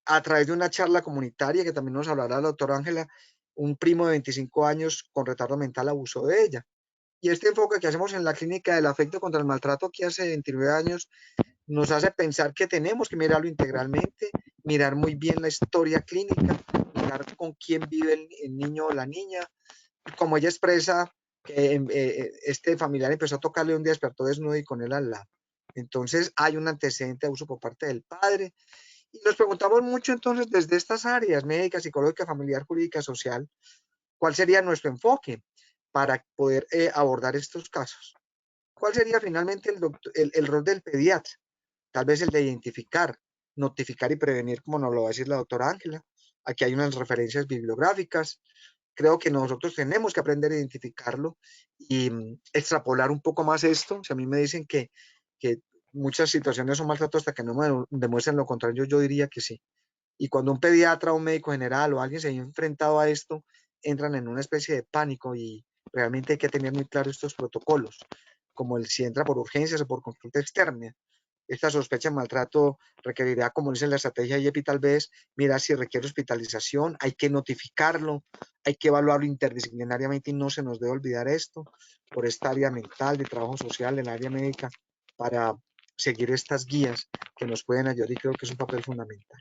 a través de una charla comunitaria que también nos hablará la doctora Ángela, un primo de 25 años con retardo mental abusó de ella. Y este enfoque que hacemos en la clínica del afecto contra el maltrato que hace 29 años nos hace pensar que tenemos que mirarlo integralmente, mirar muy bien la historia clínica, mirar con quién vive el niño o la niña. Como ella expresa, que este familiar empezó a tocarle un día, despertó desnudo y con él al lado. Entonces hay un antecedente de abuso por parte del padre. Y nos preguntamos mucho entonces desde estas áreas, médica, psicológica, familiar, jurídica, social, ¿cuál sería nuestro enfoque para poder abordar estos casos? ¿Cuál sería finalmente el rol del pediatra? Tal vez el de identificar, notificar y prevenir, como nos lo va a decir la doctora Ángela. Aquí hay unas referencias bibliográficas. Creo que nosotros tenemos que aprender a identificarlo y extrapolar un poco más esto. Si a mí me dicen que muchas situaciones son maltrato hasta que no me demuestren lo contrario, yo diría que sí. Y cuando un pediatra, un médico general o alguien se ha enfrentado a esto, entran en una especie de pánico y realmente hay que tener muy claro estos protocolos, como el si entra por urgencias o por consulta externa. Esta sospecha de maltrato requerirá, como dice la estrategia IEPI, tal vez mirar si requiere hospitalización, hay que notificarlo, hay que evaluarlo interdisciplinariamente y no se nos debe olvidar esto por esta área mental, de trabajo social, en el área médica, para seguir estas guías que nos pueden ayudar y creo que es un papel fundamental.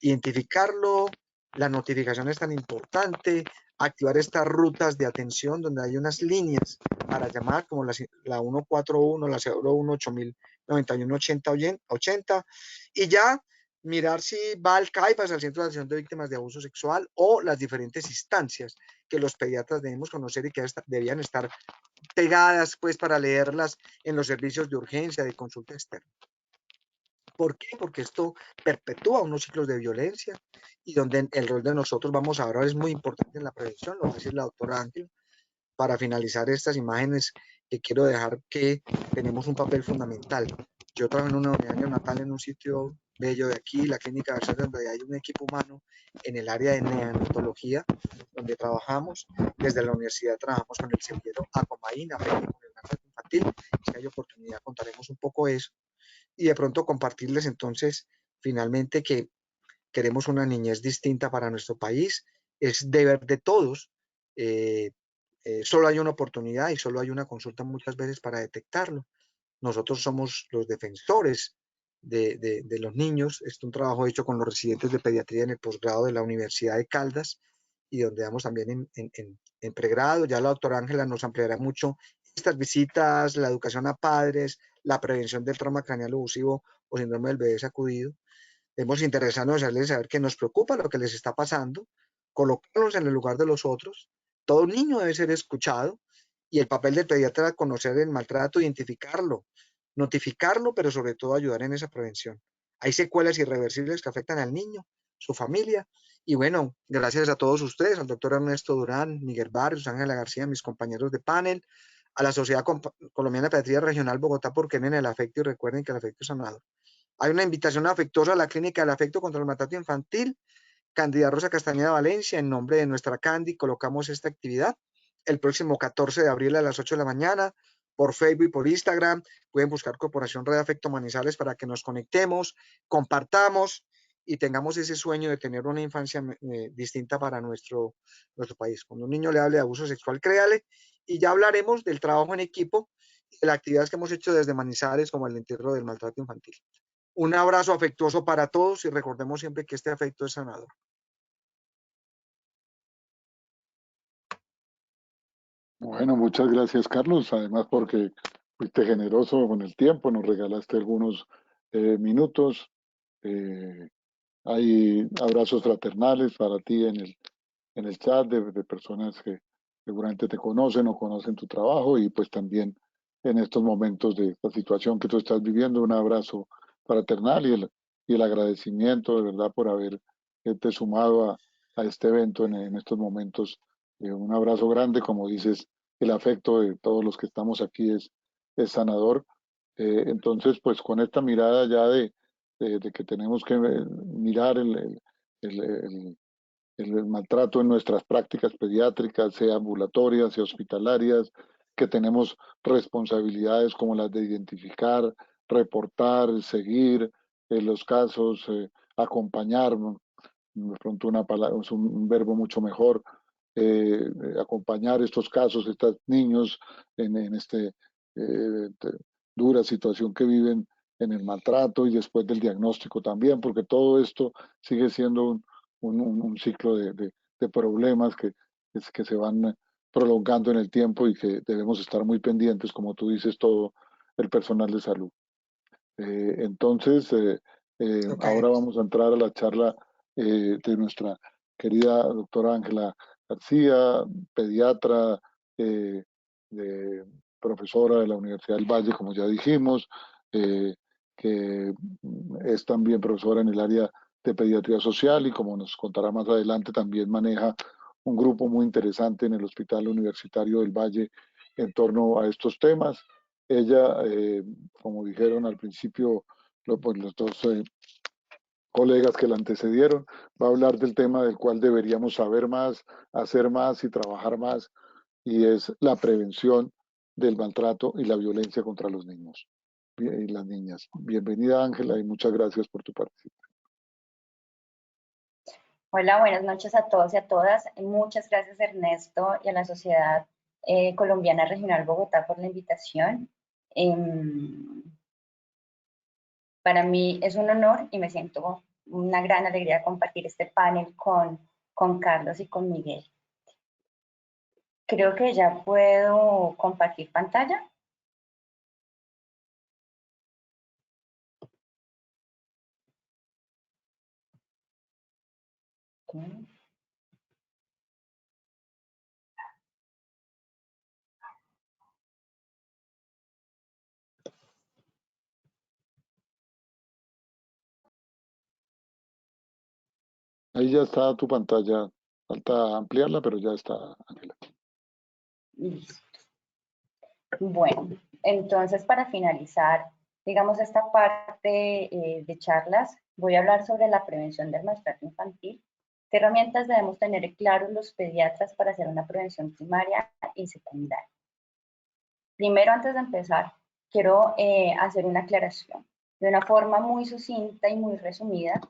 Identificarlo, la notificación es tan importante, activar estas rutas de atención donde hay unas líneas para llamar como la 141, la 018 91 80 80 y ya mirar si va al CAIFAS, al Centro de Atención de Víctimas de Abuso Sexual o las diferentes instancias que los pediatras debemos conocer y que debían estar pegadas pues para leerlas en los servicios de urgencia, de consulta externa. ¿Por qué? Porque esto perpetúa unos ciclos de violencia y donde el rol de nosotros, vamos a hablar, es muy importante en la prevención, lo va a decir la doctora Ángel, para finalizar estas imágenes que quiero dejar que tenemos un papel fundamental. Yo trabajo en una unidad neonatal en un sitio bello de aquí, la clínica de Versalles, donde hay un equipo humano en el área de neonatología, donde trabajamos. Desde la universidad trabajamos con el semillero Acomaína, con el maltrato infantil. Si hay oportunidad contaremos un poco eso y de pronto compartirles entonces finalmente que queremos una niñez distinta para nuestro país. Es deber de todos. Solo hay una oportunidad y solo hay una consulta muchas veces para detectarlo. Nosotros somos los defensores de los niños. Es un trabajo hecho con los residentes de pediatría en el posgrado de la Universidad de Caldas y donde damos también en pregrado. Ya la doctora Ángela nos ampliará mucho estas visitas, la educación a padres, la prevención del trauma craneal abusivo o síndrome del bebé sacudido. Debemos interesarnos en hacerles saber que nos preocupa lo que les está pasando, colocarlos en el lugar de los otros. Todo niño debe ser escuchado y el papel del pediatra es conocer el maltrato, identificarlo, notificarlo, pero sobre todo ayudar en esa prevención. Hay secuelas irreversibles que afectan al niño, su familia. Y bueno, gracias a todos ustedes, al doctor Ernesto Durán, Miguel Barrios, Ángela García, mis compañeros de panel, a la Sociedad Colombiana de Pediatría Regional Bogotá por creer en el afecto y recuerden que el afecto es sanador. Hay una invitación afectuosa a la Clínica del Afecto contra el Maltrato Infantil, Candida Rosa Castañeda Valencia, en nombre de nuestra Candy, colocamos esta actividad el próximo 14 de abril a las 8 de la mañana, por Facebook y por Instagram. Pueden buscar Corporación Red Afecto Manizales para que nos conectemos, compartamos y tengamos ese sueño de tener una infancia distinta para nuestro país. Cuando un niño le hable de abuso sexual, créale, y ya hablaremos del trabajo en equipo y de las actividades que hemos hecho desde Manizales, como el entierro del maltrato infantil. Un abrazo afectuoso para todos y recordemos siempre que este afecto es sanador.
Bueno, muchas gracias, Carlos. Además, porque fuiste generoso con el tiempo, nos regalaste algunos minutos. Hay abrazos fraternales para ti en el chat de personas que seguramente te conocen o conocen tu trabajo, y pues también en estos momentos de esta situación que tú estás viviendo, un abrazo fraternal y el agradecimiento de verdad por haberte sumado a este evento en estos momentos. Un abrazo grande, como dices, el afecto de todos los que estamos aquí es sanador. Entonces, pues con esta mirada ya de que tenemos que mirar el, el- el maltrato en nuestras prácticas pediátricas, sea ambulatorias, sea hospitalarias, que tenemos responsabilidades como las de identificar, reportar, seguir los casos, acompañar, de pronto una palabra, es un verbo mucho mejor, acompañar estos casos, estos niños en este dura situación que viven en el maltrato y después del diagnóstico también, porque todo esto sigue siendo un ciclo de problemas que se van prolongando en el tiempo y que debemos estar muy pendientes, como tú dices, todo el personal de salud. Entonces,
Ok.
ahora vamos a entrar a la charla de nuestra querida doctora Ángela García, pediatra, eh, de, profesora de la Universidad del Valle, como ya dijimos, eh, que es también profesora en el área de pediatría social y como nos contará más adelante, también maneja un grupo muy interesante en el Hospital Universitario del Valle en torno a estos temas. Ella, como dijeron al principio pues, los dos colegas que la antecedieron, va a hablar del tema del cual deberíamos saber más, hacer más y trabajar más, y es la prevención del maltrato y la violencia contra los niños y las niñas. Bienvenida, Ángela, y muchas gracias por tu participación.
Hola, buenas noches a todos y a todas. Muchas gracias, Ernesto, y a la Sociedad Colombiana Regional Bogotá por la invitación. Para mí es un honor y me siento una gran alegría compartir este panel con Carlos y con Miguel. Creo que ya puedo compartir pantalla. Okay.
Ahí ya está tu pantalla, falta ampliarla, pero ya está, Ángela.
Listo. Bueno, entonces para finalizar, digamos, esta parte de charlas, voy a hablar sobre la prevención del maltrato infantil. ¿Qué herramientas debemos tener claros los pediatras para hacer una prevención primaria y secundaria? Primero, antes de empezar, quiero hacer una aclaración. De una forma muy sucinta y muy resumida,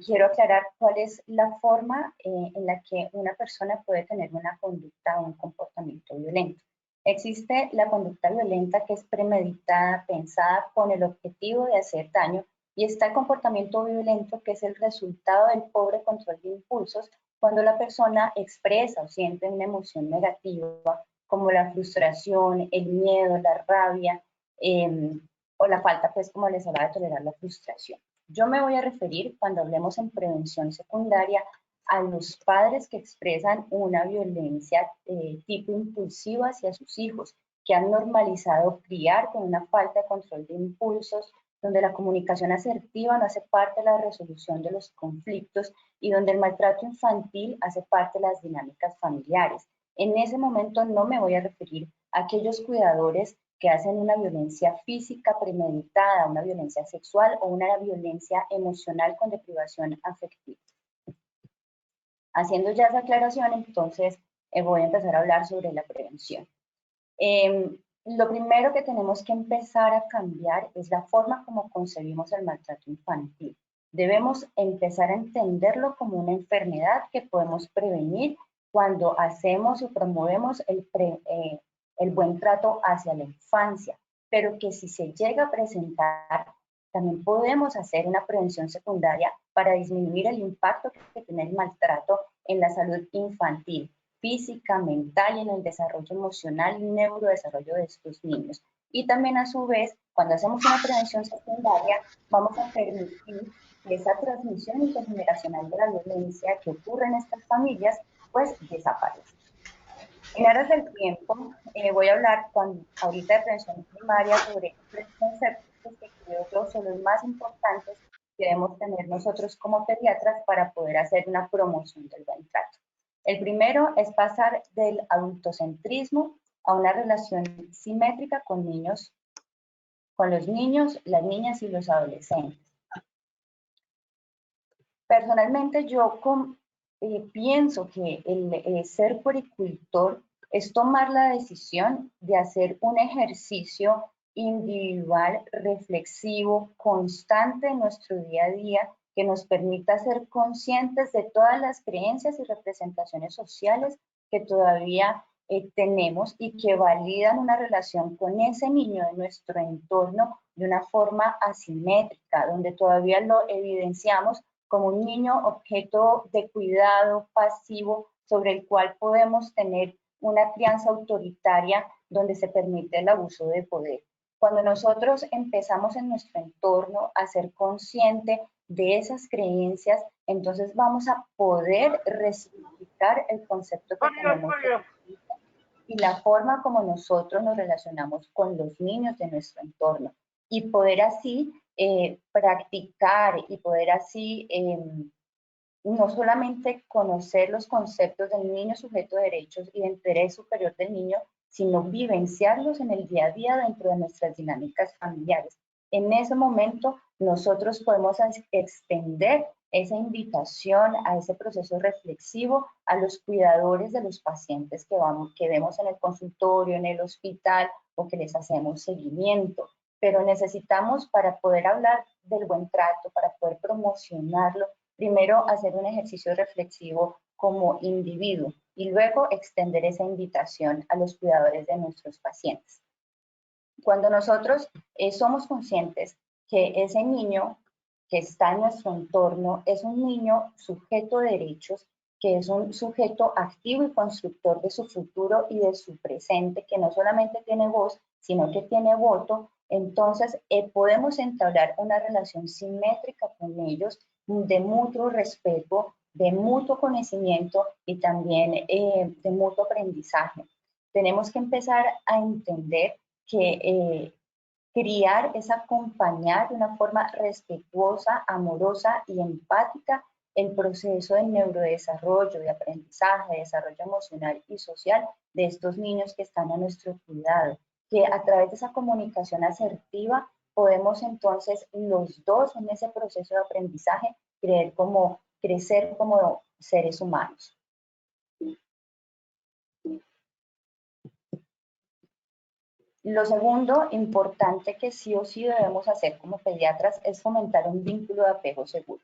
quiero aclarar cuál es la forma en la que una persona puede tener una conducta o un comportamiento violento. Existe la conducta violenta que es premeditada, pensada con el objetivo de hacer daño, y está el comportamiento violento que es el resultado del pobre control de impulsos cuando la persona expresa o siente una emoción negativa como la frustración, el miedo, la rabia o la falta, pues como les hablaba, de tolerar la frustración. Yo me voy a referir, cuando hablemos en prevención secundaria, a los padres que expresan una violencia tipo impulsiva hacia sus hijos, que han normalizado criar con una falta de control de impulsos, donde la comunicación asertiva no hace parte de la resolución de los conflictos y donde el maltrato infantil hace parte de las dinámicas familiares. En ese momento no me voy a referir a aquellos cuidadores que hacen una violencia física premeditada, una violencia sexual o una violencia emocional con deprivación afectiva. Haciendo ya esa aclaración, entonces voy a empezar a hablar sobre la prevención. Lo primero que tenemos que empezar a cambiar es la forma como concebimos el maltrato infantil. Debemos empezar a entenderlo como una enfermedad que podemos prevenir cuando hacemos o promovemos el buen trato hacia la infancia, pero que si se llega a presentar, también podemos hacer una prevención secundaria para disminuir el impacto que tiene el maltrato en la salud infantil, física, mental y en el desarrollo emocional y neurodesarrollo de estos niños. Y también a su vez, cuando hacemos una prevención secundaria, vamos a permitir que esa transmisión intergeneracional de la violencia que ocurre en estas familias después desaparece. En aras del tiempo, voy a hablar ahorita de prevención primaria sobre 3 conceptos que creo yo son los más importantes que debemos tener nosotros como pediatras para poder hacer una promoción del buen trato. El primero es pasar del adultocentrismo a una relación simétrica con los niños, las niñas y los adolescentes. Personalmente yo pienso que el ser puericultor es tomar la decisión de hacer un ejercicio individual, reflexivo, constante en nuestro día a día, que nos permita ser conscientes de todas las creencias y representaciones sociales que todavía tenemos y que validan una relación con ese niño de nuestro entorno de una forma asimétrica, donde todavía lo evidenciamos como un niño objeto de cuidado pasivo sobre el cual podemos tener una crianza autoritaria donde se permite el abuso de poder. Cuando nosotros empezamos en nuestro entorno a ser consciente de esas creencias, entonces vamos a poder resignificar el concepto que tenemos y la forma como nosotros nos relacionamos con los niños de nuestro entorno y poder así practicar y poder así no solamente conocer los conceptos del niño sujeto de derechos y de interés superior del niño, sino vivenciarlos en el día a día dentro de nuestras dinámicas familiares. En ese momento nosotros podemos extender esa invitación a ese proceso reflexivo a los cuidadores de los pacientes que vemos en el consultorio, en el hospital o que les hacemos seguimiento. Pero necesitamos, para poder hablar del buen trato, para poder promocionarlo, primero hacer un ejercicio reflexivo como individuo y luego extender esa invitación a los cuidadores de nuestros pacientes. Cuando nosotros somos conscientes que ese niño que está en nuestro entorno es un niño sujeto de derechos, que es un sujeto activo y constructor de su futuro y de su presente, que no solamente tiene voz, sino que tiene voto, entonces podemos entablar una relación simétrica con ellos de mutuo respeto, de mutuo conocimiento y también de mutuo aprendizaje. Tenemos que empezar a entender que criar es acompañar de una forma respetuosa, amorosa y empática el proceso de neurodesarrollo, de aprendizaje, de desarrollo emocional y social de estos niños que están a nuestro cuidado, que a través de esa comunicación asertiva podemos entonces los dos en ese proceso de aprendizaje crecer como seres humanos. Lo segundo importante que sí o sí debemos hacer como pediatras es fomentar un vínculo de apego seguro.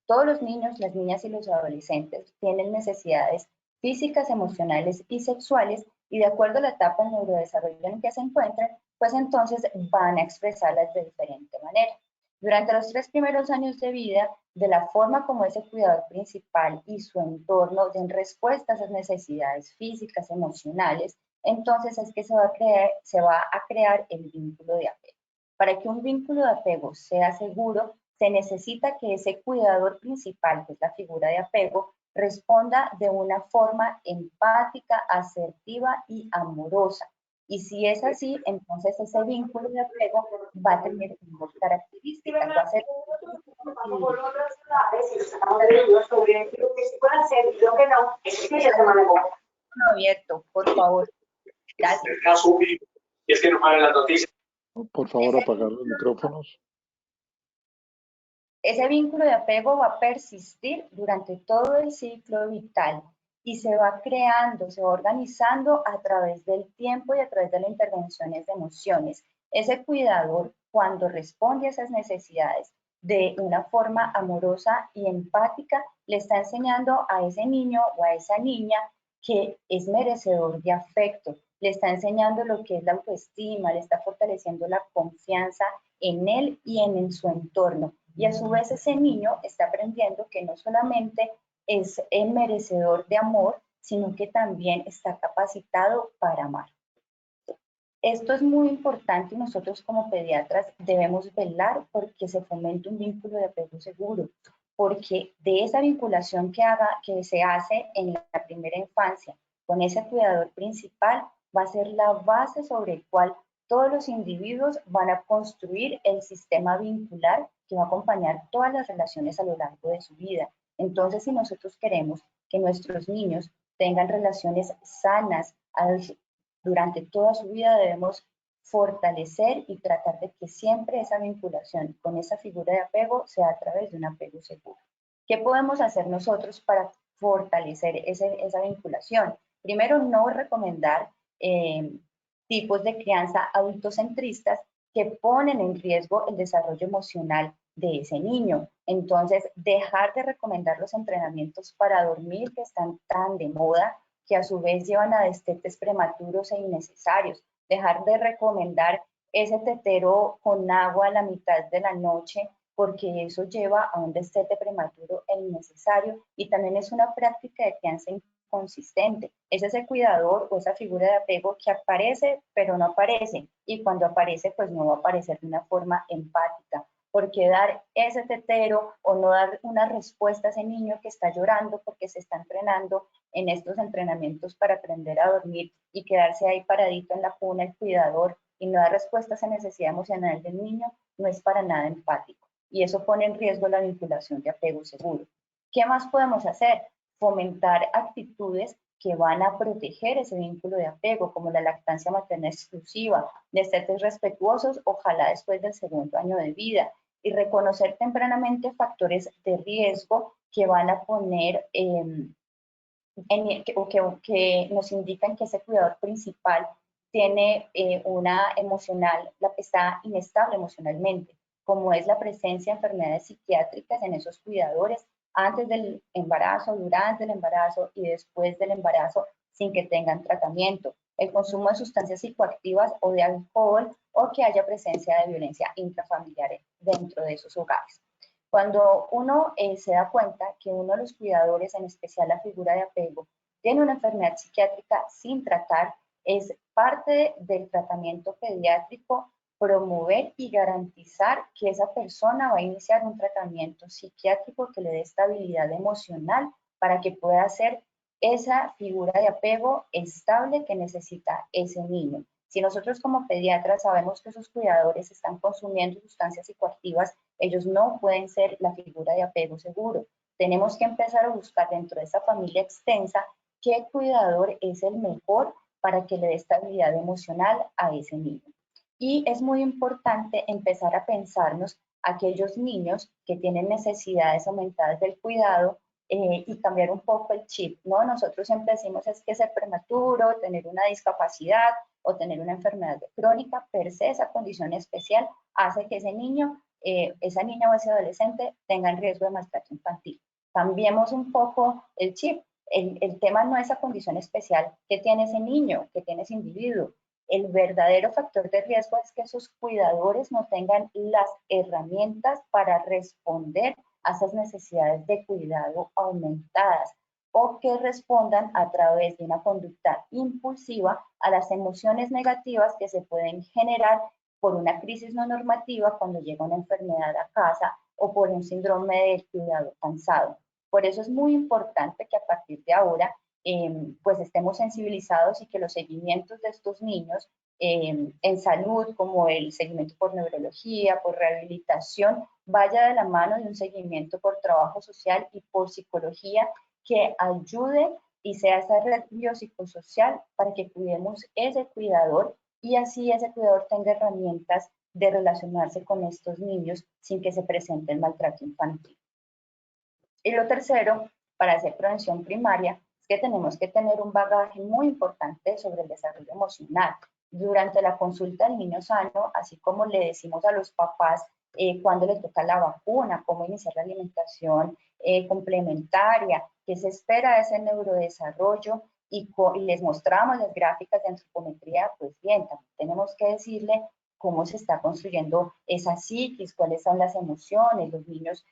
Todos los niños, las niñas y los adolescentes tienen necesidades físicas, emocionales y sexuales y de acuerdo a la etapa de neurodesarrollo en que se encuentren, pues entonces van a expresarlas de diferente manera. Durante los 3 primeros años de vida, de la forma como ese cuidador principal y su entorno den respuesta a esas necesidades físicas, emocionales, entonces es que se va a crear el vínculo de apego. Para que un vínculo de apego sea seguro, se necesita que ese cuidador principal, que es la figura de apego, responda de una forma empática, asertiva y amorosa. Y si es así, entonces ese vínculo de apego va a tener unas características, va a ser... Abierto, por favor. Gracias.
Es que no pagan las noticias.
Por favor, apagar los micrófonos.
Ese vínculo de apego va a persistir durante todo el ciclo vital y se va creando, se va organizando a través del tiempo y a través de las intervenciones de emociones. Ese cuidador, cuando responde a esas necesidades de una forma amorosa y empática, le está enseñando a ese niño o a esa niña que es merecedor de afecto, le está enseñando lo que es la autoestima, le está fortaleciendo la confianza en él y en su entorno. Y a su vez ese niño está aprendiendo que no solamente es merecedor de amor, sino que también está capacitado para amar. Esto es muy importante y nosotros como pediatras debemos velar porque se fomente un vínculo de apego seguro, porque de esa vinculación que se hace en la primera infancia con ese cuidador principal va a ser la base sobre el cual todos los individuos van a construir el sistema vincular que va a acompañar todas las relaciones a lo largo de su vida. Entonces, si nosotros queremos que nuestros niños tengan relaciones sanas durante toda su vida, debemos fortalecer y tratar de que siempre esa vinculación con esa figura de apego sea a través de un apego seguro. ¿Qué podemos hacer nosotros para fortalecer esa vinculación? Primero, no recomendar tipos de crianza adultocentristas que ponen en riesgo el desarrollo emocional de ese niño. Entonces, dejar de recomendar los entrenamientos para dormir que están tan de moda, que a su vez llevan a destetes prematuros e innecesarios. Dejar de recomendar ese tetero con agua a la mitad de la noche, porque eso lleva a un destete prematuro e innecesario, y también es una práctica de crianza inconsistente. Es ese cuidador o esa figura de apego que aparece, pero no aparece, y cuando aparece, pues no va a aparecer de una forma empática, porque dar ese tetero o no dar una respuesta a ese niño que está llorando porque se está entrenando en estos entrenamientos para aprender a dormir y quedarse ahí paradito en la cuna el cuidador y no dar respuesta a esa necesidad emocional del niño, no es para nada empático. Y eso pone en riesgo la vinculación de apego seguro. ¿Qué más podemos hacer? Fomentar actitudes que van a proteger ese vínculo de apego, como la lactancia materna exclusiva, destetes respetuosos, ojalá después del segundo año de vida, y reconocer tempranamente factores de riesgo que van a poner que nos indican que ese cuidador principal tiene una emocional, está inestable emocionalmente, como es la presencia de enfermedades psiquiátricas en esos cuidadores antes del embarazo, durante el embarazo y después del embarazo sin que tengan tratamiento, el consumo de sustancias psicoactivas o de alcohol, o que haya presencia de violencia intrafamiliar dentro de esos hogares. Cuando uno se da cuenta que uno de los cuidadores, en especial la figura de apego, tiene una enfermedad psiquiátrica sin tratar, es parte del tratamiento pediátrico promover y garantizar que esa persona va a iniciar un tratamiento psiquiátrico que le dé estabilidad emocional para que pueda ser esa figura de apego estable que necesita ese niño. Si nosotros como pediatras sabemos que esos cuidadores están consumiendo sustancias psicoactivas, ellos no pueden ser la figura de apego seguro. Tenemos que empezar a buscar dentro de esa familia extensa qué cuidador es el mejor para que le dé estabilidad emocional a ese niño. Y es muy importante empezar a pensarnos aquellos niños que tienen necesidades aumentadas del cuidado y cambiar un poco el chip, ¿no? Nosotros siempre decimos es que ser prematuro, tener una discapacidad o tener una enfermedad crónica, per se, esa condición especial hace que ese niño, esa niña o ese adolescente tenga el riesgo de maltrato infantil. Cambiemos un poco el chip. El tema no es esa condición especial que tiene ese niño, que tiene ese individuo. El verdadero factor de riesgo es que esos cuidadores no tengan las herramientas para responder a esas necesidades de cuidado aumentadas o que respondan a través de una conducta impulsiva a las emociones negativas que se pueden generar por una crisis no normativa cuando llega una enfermedad a casa o por un síndrome del cuidado cansado. Por eso es muy importante que a partir de ahora pues estemos sensibilizados y que los seguimientos de estos niños en salud, como el seguimiento por neurología, por rehabilitación, vaya de la mano de un seguimiento por trabajo social y por psicología que ayude y sea esa red biopsicosocial para que cuidemos ese cuidador y así ese cuidador tenga herramientas de relacionarse con estos niños sin que se presente el maltrato infantil. Y lo tercero, para hacer prevención primaria, es que tenemos que tener un bagaje muy importante sobre el desarrollo emocional. Durante la consulta del niño sano, así como le decimos a los papás cuando le toca la vacuna, cómo iniciar la alimentación complementaria, qué se espera de ese neurodesarrollo y les mostramos las gráficas de antropometría, pues bien, también tenemos que decirle cómo se está construyendo esa psiquis, cuáles son las emociones, los niños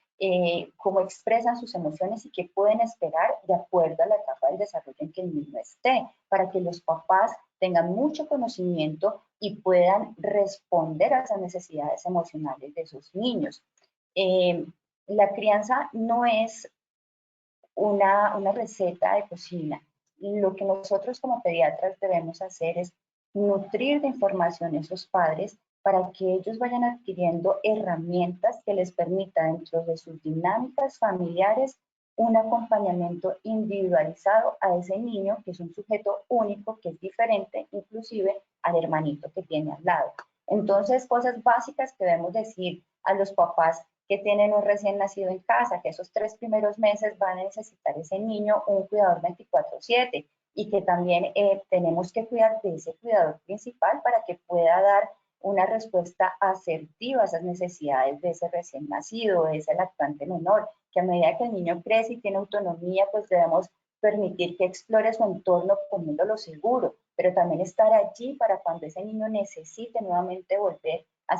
cómo expresan sus emociones y qué pueden esperar de acuerdo a la etapa del desarrollo en que el niño esté, para que los papás tengan mucho conocimiento y puedan responder a esas necesidades emocionales de sus niños. La crianza no es una receta de cocina. Lo que nosotros como pediatras debemos hacer es nutrir de información a esos padres para que ellos vayan adquiriendo herramientas que les permita dentro de sus dinámicas familiares un acompañamiento individualizado a ese niño, que es un sujeto único, que es diferente inclusive al hermanito que tiene al lado. Entonces, cosas básicas que debemos decir a los papás que tienen un recién nacido en casa, que esos 3 primeros meses van a necesitar ese niño un cuidador 24/7 y que también tenemos que cuidar de ese cuidador principal para que pueda dar una respuesta asertiva a esas necesidades de ese recién nacido, de ese lactante menor, que a medida que el niño crece y tiene autonomía, pues debemos permitir que explore su entorno poniéndolo seguro, pero también estar allí para cuando ese niño necesite nuevamente volver a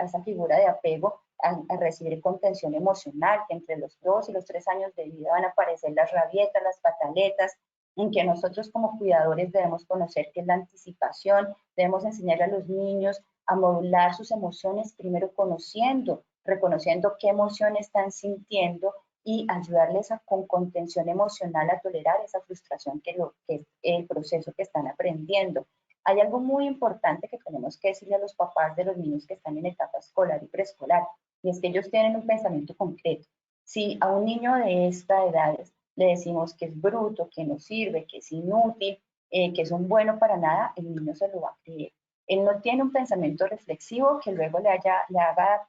esa figura de apego, a recibir contención emocional, que entre los 2 y los 3 años de vida van a aparecer las rabietas, las pataletas, en que nosotros como cuidadores debemos conocer qué es la anticipación, debemos enseñar a los niños a modular sus emociones, primero conociendo, reconociendo qué emoción están sintiendo y ayudarles con contención emocional a tolerar esa frustración que es el proceso que están aprendiendo. Hay algo muy importante que tenemos que decirle a los papás de los niños que están en etapa escolar y preescolar, y es que ellos tienen un pensamiento concreto. Si a un niño de esta edad le decimos que es bruto, que no sirve, que es inútil, que es un bueno para nada, el niño se lo va a creer. Él no tiene un pensamiento reflexivo que luego le haga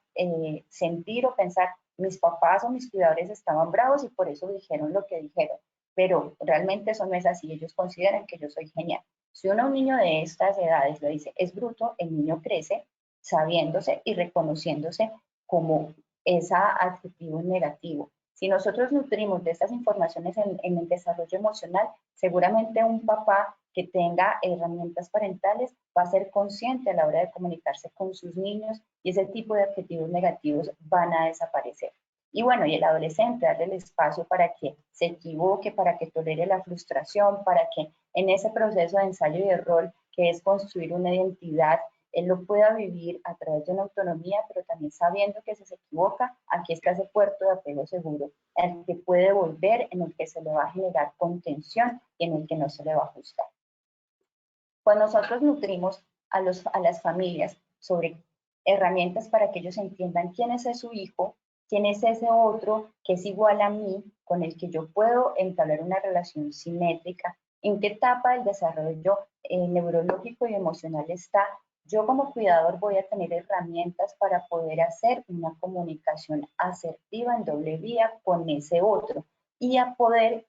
sentir o pensar, mis papás o mis cuidadores estaban bravos y por eso dijeron lo que dijeron, pero realmente eso no es así, ellos consideran que yo soy genial. Si uno a un niño de estas edades le dice es bruto, el niño crece sabiéndose y reconociéndose como ese adjetivo negativo. Si nosotros nutrimos de estas informaciones en el desarrollo emocional, seguramente un papá que tenga herramientas parentales va a ser consciente a la hora de comunicarse con sus niños y ese tipo de adjetivos negativos van a desaparecer. Y bueno, y el adolescente, darle el espacio para que se equivoque, para que tolere la frustración, para que en ese proceso de ensayo y error, que es construir una identidad, él lo pueda vivir a través de una autonomía, pero también sabiendo que si se equivoca, aquí está ese puerto de apego seguro, en el que puede volver, en el que se le va a generar contención y en el que no se le va a ajustar. Cuando nosotros nutrimos a las familias sobre herramientas para que ellos entiendan quién es su hijo, quién es ese otro que es igual a mí, con el que yo puedo entablar una relación simétrica, en qué etapa del desarrollo neurológico y emocional está, yo como cuidador voy a tener herramientas para poder hacer una comunicación asertiva en doble vía con ese otro y a poder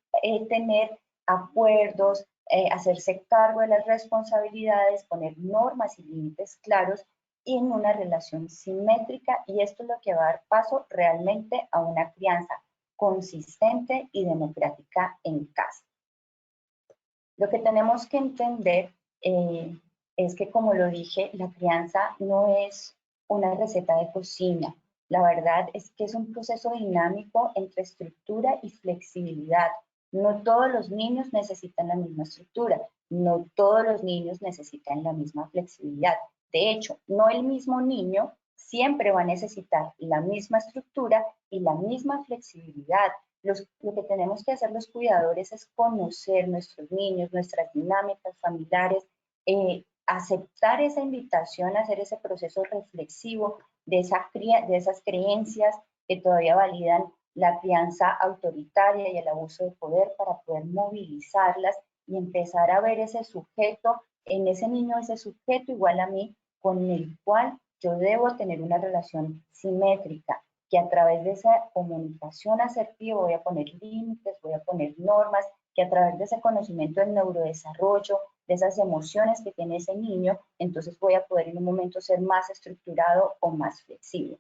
tener acuerdos, hacerse cargo de las responsabilidades, poner normas y límites claros y en una relación simétrica, y esto es lo que va a dar paso realmente a una crianza consistente y democrática en casa. Lo que tenemos que entender es que, como lo dije, la crianza no es una receta de cocina. La verdad es que es un proceso dinámico entre estructura y flexibilidad. No todos los niños necesitan la misma estructura, no todos los niños necesitan la misma flexibilidad. De hecho, no el mismo niño siempre va a necesitar la misma estructura y la misma flexibilidad. Lo que tenemos que hacer los cuidadores es conocer nuestros niños, nuestras dinámicas familiares, aceptar esa invitación a hacer ese proceso reflexivo de esas creencias que todavía validan la crianza autoritaria y el abuso de poder, para poder movilizarlas y empezar a ver ese sujeto, en ese niño, ese sujeto igual a mí, con el cual yo debo tener una relación simétrica, que a través de esa comunicación asertiva voy a poner límites, voy a poner normas, que a través de ese conocimiento del neurodesarrollo, de esas emociones que tiene ese niño, entonces voy a poder en un momento ser más estructurado o más flexible.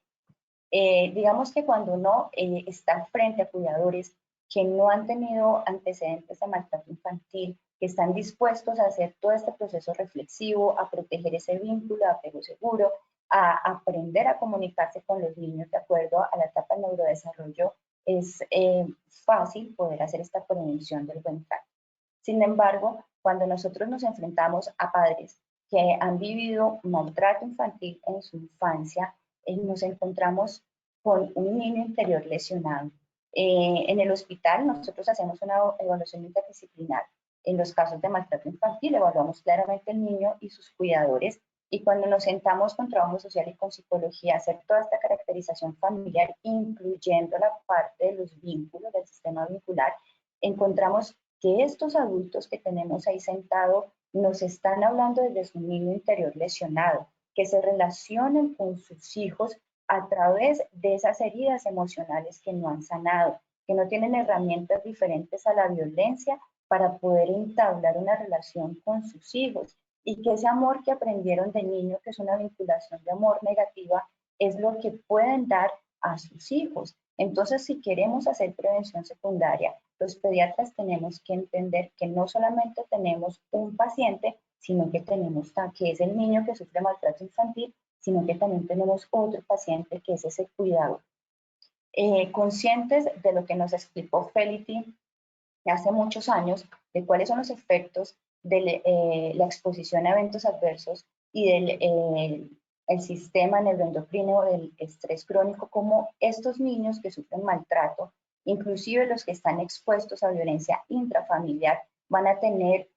Digamos que cuando uno está frente a cuidadores que no han tenido antecedentes de maltrato infantil, que están dispuestos a hacer todo este proceso reflexivo, a proteger ese vínculo de apego seguro, a aprender a comunicarse con los niños de acuerdo a la etapa de neurodesarrollo, es fácil poder hacer esta prevención del buen trato. Sin embargo, cuando nosotros nos enfrentamos a padres que han vivido maltrato infantil en su infancia, nos encontramos con un niño interior lesionado. En el hospital nosotros hacemos una evaluación interdisciplinar. En los casos de maltrato infantil evaluamos claramente el niño y sus cuidadores, y cuando nos sentamos con trabajo social y con psicología a hacer toda esta caracterización familiar, incluyendo la parte de los vínculos, del sistema vincular, encontramos que estos adultos que tenemos ahí sentados nos están hablando desde su niño interior lesionado, que se relacionan con sus hijos a través de esas heridas emocionales que no han sanado, que no tienen herramientas diferentes a la violencia para poder entablar una relación con sus hijos, y que ese amor que aprendieron de niño, que es una vinculación de amor negativa, es lo que pueden dar a sus hijos. Entonces, si queremos hacer prevención secundaria, los pediatras tenemos que entender que no solamente tenemos un paciente, sino que tenemos, que es el niño que sufre maltrato infantil, sino que también tenemos otro paciente que es ese cuidador. Conscientes de lo que nos explicó Felity hace muchos años, de cuáles son los efectos de la exposición a eventos adversos y del el sistema neuroendocrino del estrés crónico, como estos niños que sufren maltrato, inclusive los que están expuestos a violencia intrafamiliar, van a tener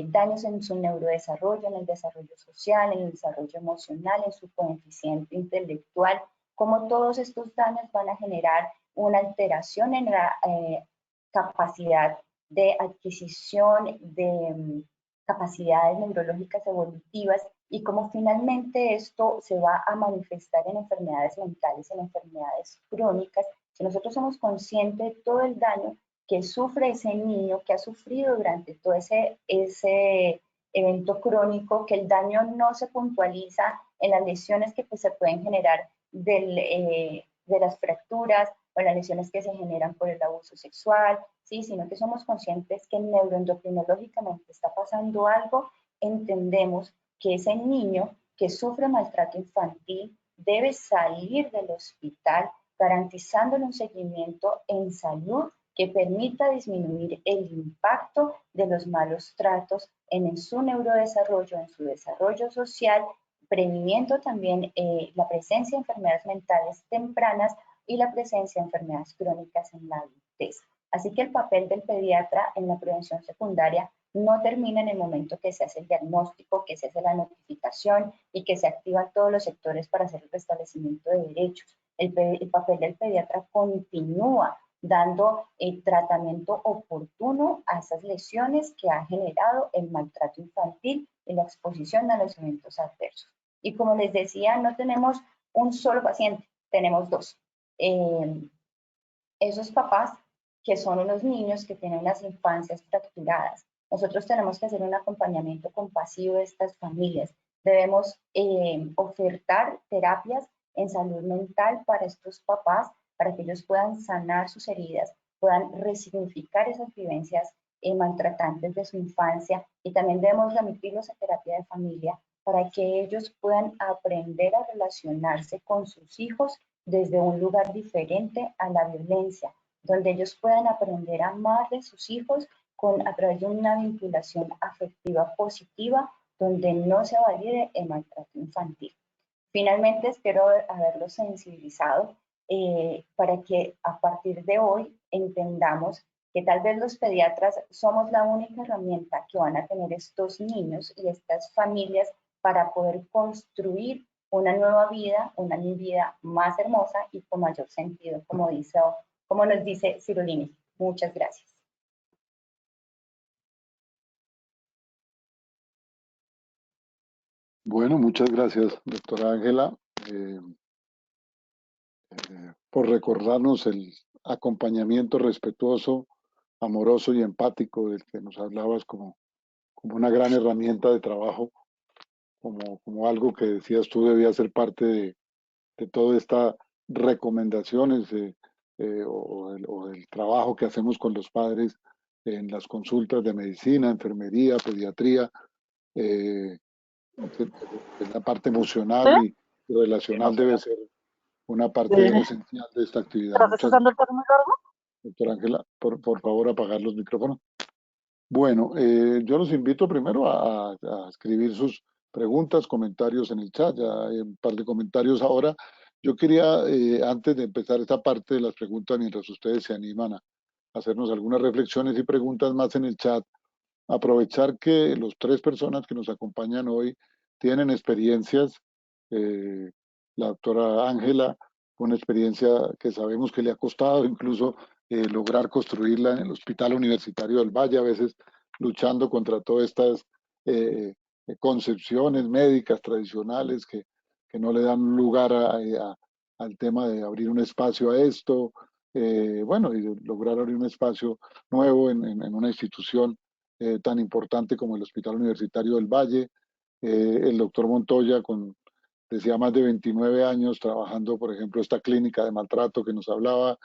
daños en su neurodesarrollo, en el desarrollo social, en el desarrollo emocional, en su coeficiente intelectual, como todos estos daños van a generar una alteración en la capacidad de adquisición de capacidades neurológicas evolutivas, y cómo finalmente esto se va a manifestar en enfermedades mentales, en enfermedades crónicas. Si nosotros somos conscientes de todo el daño que sufre ese niño, que ha sufrido durante todo ese evento crónico, que el daño no se puntualiza en las lesiones que pues, se pueden generar de las fracturas o las lesiones que se generan por el abuso sexual, ¿sí? Sino que somos conscientes que neuroendocrinológicamente está pasando algo, entendemos que ese niño que sufre maltrato infantil debe salir del hospital garantizándole un seguimiento en salud que permita disminuir el impacto de los malos tratos en su neurodesarrollo, en su desarrollo social, previniendo también la presencia de enfermedades mentales tempranas y la presencia de enfermedades crónicas en la adultez. Así que el papel del pediatra en la prevención secundaria no termina en el momento que se hace el diagnóstico, que se hace la notificación y que se activan todos los sectores para hacer el restablecimiento de derechos. El papel del pediatra continúa dando el tratamiento oportuno a esas lesiones que ha generado el maltrato infantil y la exposición a los eventos adversos. Y como les decía, no tenemos un solo paciente, tenemos dos. Esos papás que son unos niños que tienen las infancias fracturadas. Nosotros tenemos que hacer un acompañamiento compasivo de estas familias. Debemos ofertar terapias en salud mental para estos papás, para que ellos puedan sanar sus heridas, puedan resignificar esas vivencias maltratantes de su infancia, y también debemos remitirlos a terapia de familia para que ellos puedan aprender a relacionarse con sus hijos desde un lugar diferente a la violencia, donde ellos puedan aprender a amar a sus hijos a través de una vinculación afectiva positiva, donde no se valide el maltrato infantil. Finalmente, espero haberlos sensibilizado para que a partir de hoy entendamos que tal vez los pediatras somos la única herramienta que van a tener estos niños y estas familias para poder construir una nueva vida, una vida más hermosa y con mayor sentido, como nos dice Cirulini. Muchas gracias.
Bueno, muchas gracias, doctora Ángela, por recordarnos el acompañamiento respetuoso, amoroso y empático del que nos hablabas como una gran herramienta de trabajo, como algo que decías tú debía ser parte de todas estas recomendaciones o el trabajo que hacemos con los padres en las consultas de medicina, enfermería, pediatría, la parte emocional y relacional debe ser una parte esencial de esta actividad.
¿Estás usando el tono muy largo?
Doctora Ángela, por favor, apagar los micrófonos. Bueno, yo los invito primero a escribir sus preguntas, comentarios en el chat. Ya hay un par de comentarios ahora. Yo quería, antes de empezar esta parte de las preguntas, mientras ustedes se animan a hacernos algunas reflexiones y preguntas más en el chat, aprovechar que los tres personas que nos acompañan hoy tienen experiencias. La doctora Ángela, una experiencia que sabemos que le ha costado incluso lograr construirla en el Hospital Universitario del Valle, a veces luchando contra todas estas eh, concepciones médicas tradicionales que no le dan lugar al tema de abrir un espacio a esto, bueno, y de lograr abrir un espacio nuevo en una institución tan importante como el Hospital Universitario del Valle. El doctor Montoya, decía, más de 29 años trabajando, por ejemplo, esta clínica de maltrato que nos hablaba.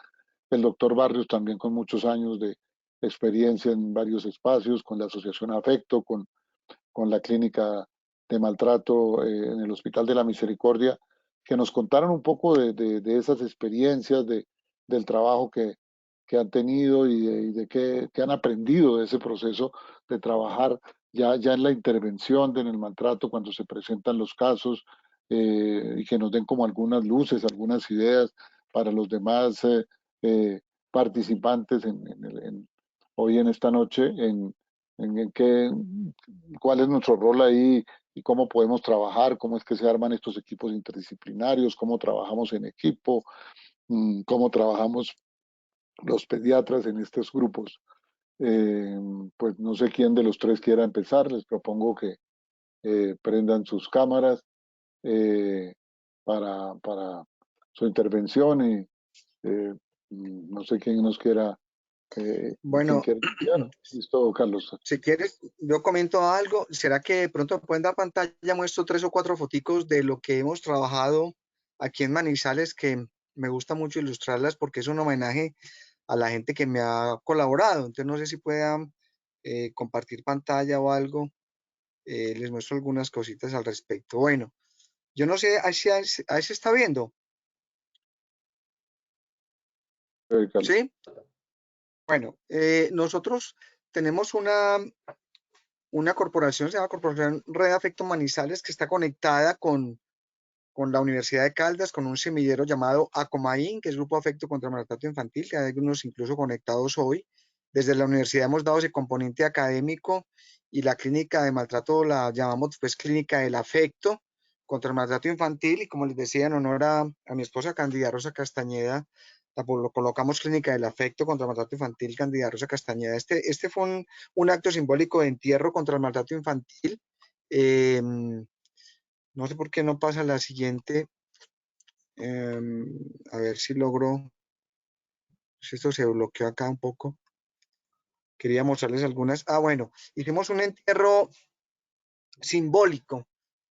El doctor Barrios también con muchos años de experiencia en varios espacios, con la Asociación Afecto, con la clínica de maltrato en el Hospital de la Misericordia, que nos contaron un poco de esas experiencias, del trabajo que han tenido y de qué han aprendido de ese proceso de trabajar ya en la intervención en el maltrato cuando se presentan los casos, y que nos den como algunas luces, algunas ideas para los demás participantes hoy en esta noche en cuál es nuestro rol ahí y cómo podemos trabajar, cómo es que se arman estos equipos interdisciplinarios, cómo trabajamos en equipo, cómo trabajamos los pediatras en estos grupos. Pues no sé quién de los tres quiera empezar, les propongo que prendan sus cámaras eh, para su intervención y no sé quién nos quiera, quién
Bueno,
quiere iniciar. Listo, Carlos.
si quieres, yo comento algo. ¿Será que de pronto pueden dar pantalla? Muestro 3 o 4 foticos de lo que hemos trabajado aquí en Manizales, que me gusta mucho ilustrarlas porque es un homenaje a la gente que me ha colaborado. Entonces no sé si puedan compartir pantalla o algo. Les muestro algunas cositas al respecto. Bueno, yo no sé, ahí se está viendo,
Carlos.
¿sí? Bueno, nosotros tenemos una corporación, se llama Corporación Red Afecto Manizales, que está conectada con la Universidad de Caldas, con un semillero llamado ACOMAIN, que es Grupo Afecto contra el Maltrato Infantil, que hay algunos incluso conectados hoy. Desde la universidad hemos dado ese componente académico y la clínica de maltrato la llamamos pues Clínica del Afecto contra el Maltrato Infantil, y como les decía, en honor a mi esposa Candida Rosa Castañeda, lo colocamos Clínica del Afecto contra el Maltrato Infantil Candida Rosa Castañeda. Este fue un acto simbólico de entierro contra el maltrato infantil. No sé por qué no pasa la siguiente. A ver si logro. Si esto se bloqueó acá un poco. Quería mostrarles algunas. Bueno, hicimos un entierro simbólico,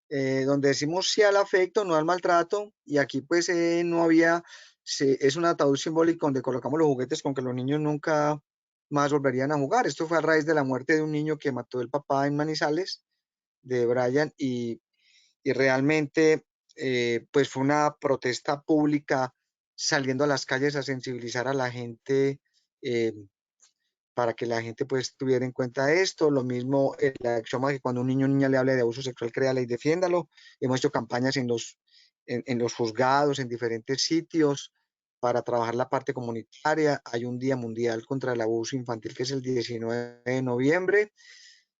donde decimos sí al afecto, no al maltrato. Y aquí pues no había, es un ataúd simbólico donde colocamos los juguetes con que los niños nunca más volverían a jugar. Esto fue a raíz de la muerte de un niño que mató el papá en Manizales, de Brian, y realmente pues fue una protesta pública saliendo a las calles a sensibilizar a la gente, eh, para que la gente pues tuviera en cuenta esto. Lo mismo la axioma que cuando un niño o niña le hable de abuso sexual, créala y defiéndalo. Hemos hecho campañas en los juzgados, en diferentes sitios, para trabajar la parte comunitaria. Hay un Día Mundial contra el Abuso Infantil que es el 19 de noviembre.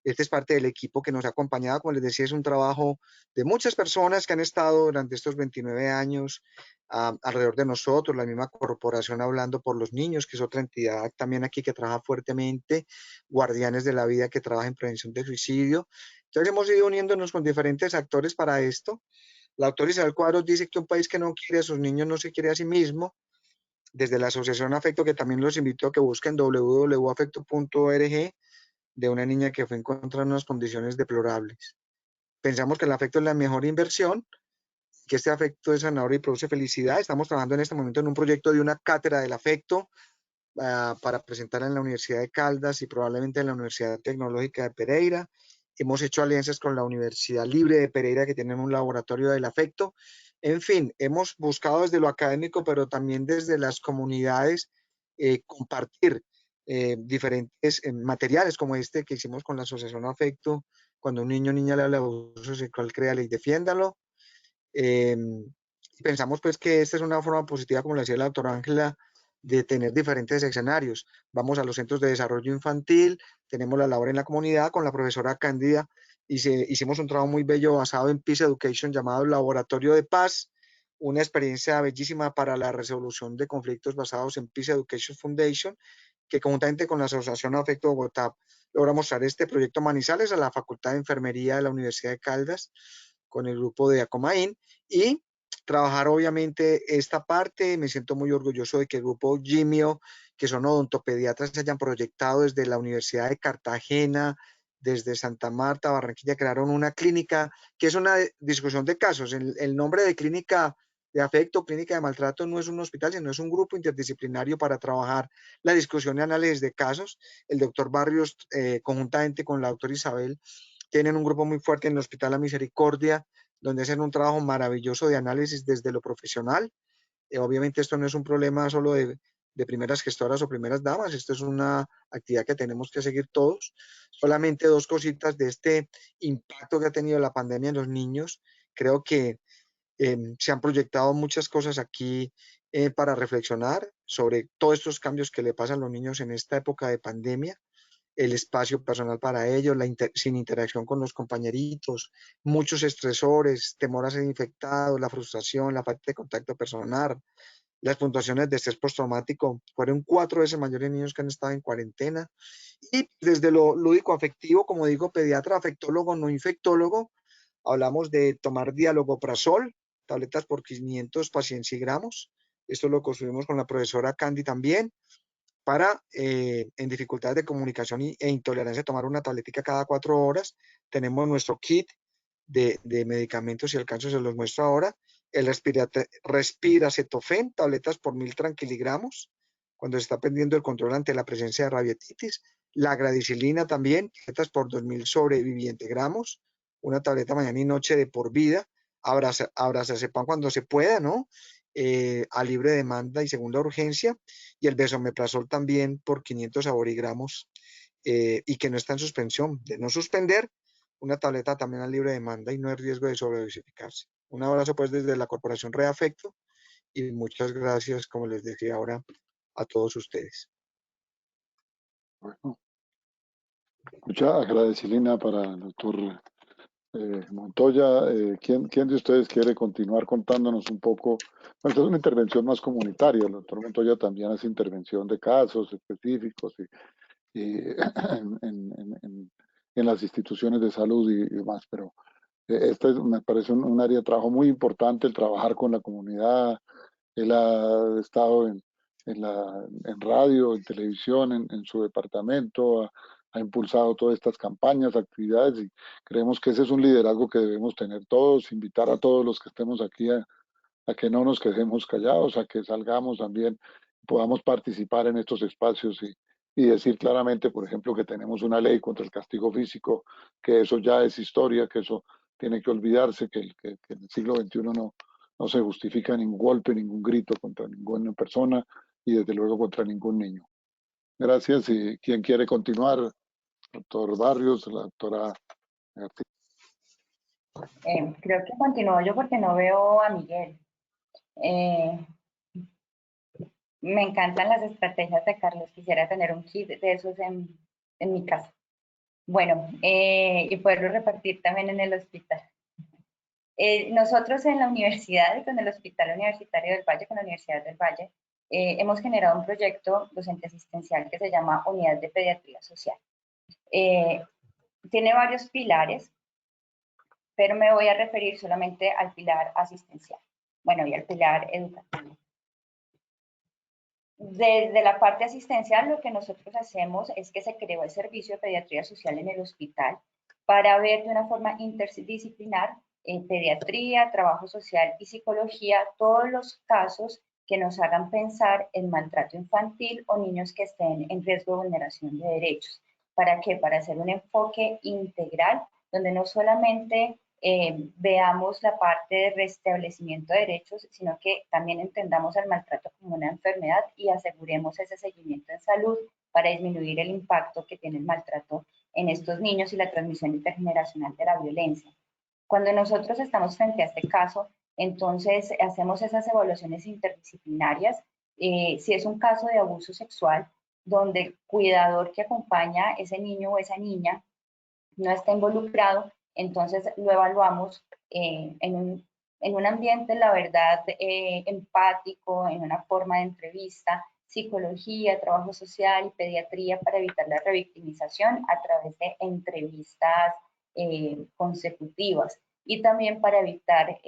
Este es parte del equipo que nos ha acompañado. Como les decía, es un trabajo de muchas personas que han estado durante estos 29 años alrededor de nosotros, la misma corporación Hablando por los Niños, que es otra entidad también aquí que trabaja fuertemente, Guardianes de la Vida, que trabaja en prevención de suicidio. Entonces hemos ido uniéndonos con diferentes actores para esto. La autora Isabel Cuadros dice que un país que no quiere a sus niños no se quiere a sí mismo. Desde la Asociación Afecto, que también los invito a que busquen www.afecto.org, de una niña que fue encontrada en unas condiciones deplorables. Pensamos que el afecto es la mejor inversión, que este afecto es sanador y produce felicidad. Estamos trabajando en este momento en un proyecto de una cátedra del afecto para presentarla en la Universidad de Caldas y probablemente en la Universidad Tecnológica de Pereira. Hemos hecho alianzas con la Universidad Libre de Pereira, que tienen un laboratorio del afecto. En fin, hemos buscado desde lo académico, pero también desde las comunidades, compartir diferentes materiales como este que hicimos con la Asociación Afecto. Cuando un niño o niña le habla de abuso sexual, créale y defiéndalo. Pensamos pues que esta es una forma positiva, como le decía la doctora Ángela, de tener diferentes escenarios. Vamos a los centros de desarrollo infantil, tenemos la labor en la comunidad con la profesora Cándida, y hicimos un trabajo muy bello basado en Peace Education llamado Laboratorio de Paz, una experiencia bellísima para la resolución de conflictos basados en Peace Education Foundation, que conjuntamente con la Asociación Afecto Bogotá logra mostrar este proyecto Manizales a la Facultad de Enfermería de la Universidad de Caldas con el grupo de Acomain, y trabajar obviamente esta parte. Me siento muy orgulloso de que el grupo Gimio, que son odontopediatras, se hayan proyectado desde la Universidad de Cartagena, desde Santa Marta, Barranquilla, crearon una clínica que es una discusión de casos. El nombre de clínica de afecto, clínica de maltrato, no es un hospital, sino es un grupo interdisciplinario para trabajar la discusión y análisis de casos. El doctor Barrios, conjuntamente con la doctora Isabel, tienen un grupo muy fuerte en el Hospital La Misericordia, donde hacen un trabajo maravilloso de análisis desde lo profesional. Obviamente esto no es un problema solo de primeras gestoras o primeras damas, esto es una actividad que tenemos que seguir todos. Solamente dos cositas de este impacto que ha tenido la pandemia en los niños. Creo que se han proyectado muchas cosas aquí para reflexionar sobre todos estos cambios que le pasan a los niños en esta época de pandemia, el espacio personal para ellos, sin interacción con los compañeritos, muchos estresores, temor a ser infectados, la frustración, la falta de contacto personal, las puntuaciones de estrés postraumático. Fueron 4 veces mayores niños que han estado en cuarentena. Y desde lo lúdico afectivo, como digo, pediatra, afectólogo, no infectólogo, hablamos de tomar dialogoprazol, tabletas por 500 paciencigramos. Esto lo construimos con la profesora Candy también, para en dificultades de comunicación e intolerancia tomar una tabletica cada 4 horas. Tenemos nuestro kit de medicamentos, si alcanzo se los muestro ahora. El respiracetofen, tabletas por 1000 tranquiligramos, cuando se está perdiendo el control ante la presencia de rabietitis. La gradicilina también, tabletas por 2000 sobreviviente gramos, una tableta mañana y noche de por vida. Abrazazepam cuando se pueda, ¿no? A libre demanda y segunda urgencia, y el besomeprazol también por 500 saborigramos, y que no está en suspensión. De no suspender, una tableta también a libre demanda y no hay riesgo de sobredosificarse. Un abrazo pues desde la Corporación Reafecto y muchas gracias, como les decía ahora, a todos ustedes.
Bueno, mucha agradecilina para el doctor Montoya. ¿Quién de ustedes quiere continuar contándonos un poco? Bueno, esta es una intervención más comunitaria. El doctor Montoya también hace intervención de casos específicos y en las instituciones de salud y demás, pero esta me parece un área de trabajo muy importante, el trabajar con la comunidad. Él ha estado en radio, en televisión, en su departamento, ha impulsado todas estas campañas, actividades, y creemos que ese es un liderazgo que debemos tener todos, invitar a todos los que estemos aquí a que no nos quedemos callados, a que salgamos también, podamos participar en estos espacios y decir claramente, por ejemplo, que tenemos una ley contra el castigo físico, que eso ya es historia, que eso tiene que olvidarse, que en el siglo XXI no se justifica ningún golpe, ningún grito contra ninguna persona y desde luego contra ningún niño. Gracias. ¿Y quién quiere continuar? Doctor Barrios, la doctora García.
Creo que continúo yo porque no veo a Miguel. Me encantan las estrategias de Carlos. Quisiera tener un kit de esos en mi casa. Bueno, y poderlo repartir también en el hospital. Nosotros en la universidad y con el Hospital Universitario del Valle, con la Universidad del Valle, hemos generado un proyecto docente asistencial que se llama Unidad de Pediatría Social. Tiene varios pilares, pero me voy a referir solamente al pilar asistencial, bueno, y al pilar educativo. Desde la parte asistencial, lo que nosotros hacemos es que se creó el servicio de pediatría social en el hospital para ver de una forma interdisciplinar en pediatría, trabajo social y psicología todos los casos que nos hagan pensar en maltrato infantil o niños que estén en riesgo de vulneración de derechos. ¿Para qué? Para hacer un enfoque integral donde no solamente veamos la parte de restablecimiento de derechos, sino que también entendamos el maltrato como una enfermedad y aseguremos ese seguimiento en salud para disminuir el impacto que tiene el maltrato en estos niños y la transmisión intergeneracional de la violencia. Cuando nosotros estamos frente a este caso, Entonces, hacemos esas evaluaciones interdisciplinarias. Si es un caso de abuso sexual, donde el cuidador que acompaña a ese niño o esa niña no está involucrado, entonces lo evaluamos en un ambiente, la verdad, empático, en una forma de entrevista, psicología, trabajo social y pediatría para evitar la revictimización a través de entrevistas consecutivas y también para evitar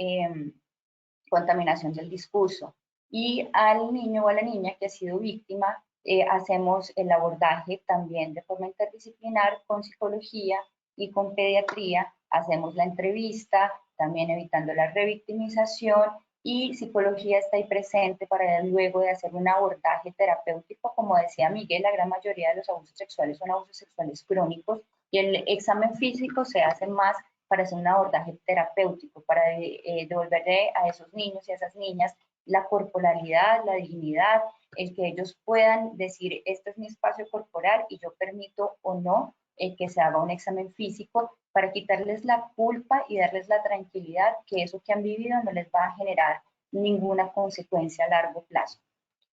contaminación del discurso. Y al niño o a la niña que ha sido víctima, hacemos el abordaje también de forma interdisciplinar con psicología y con pediatría, hacemos la entrevista, también evitando la revictimización, y psicología está ahí presente para luego de hacer un abordaje terapéutico. Como decía Miguel, la gran mayoría de los abusos sexuales son abusos sexuales crónicos y el examen físico se hace más para hacer un abordaje terapéutico, para devolverle a esos niños y a esas niñas la corporalidad, la dignidad, el que ellos puedan decir, este es mi espacio corporal y yo permito o no que se haga un examen físico, para quitarles la culpa y darles la tranquilidad que eso que han vivido no les va a generar ninguna consecuencia a largo plazo.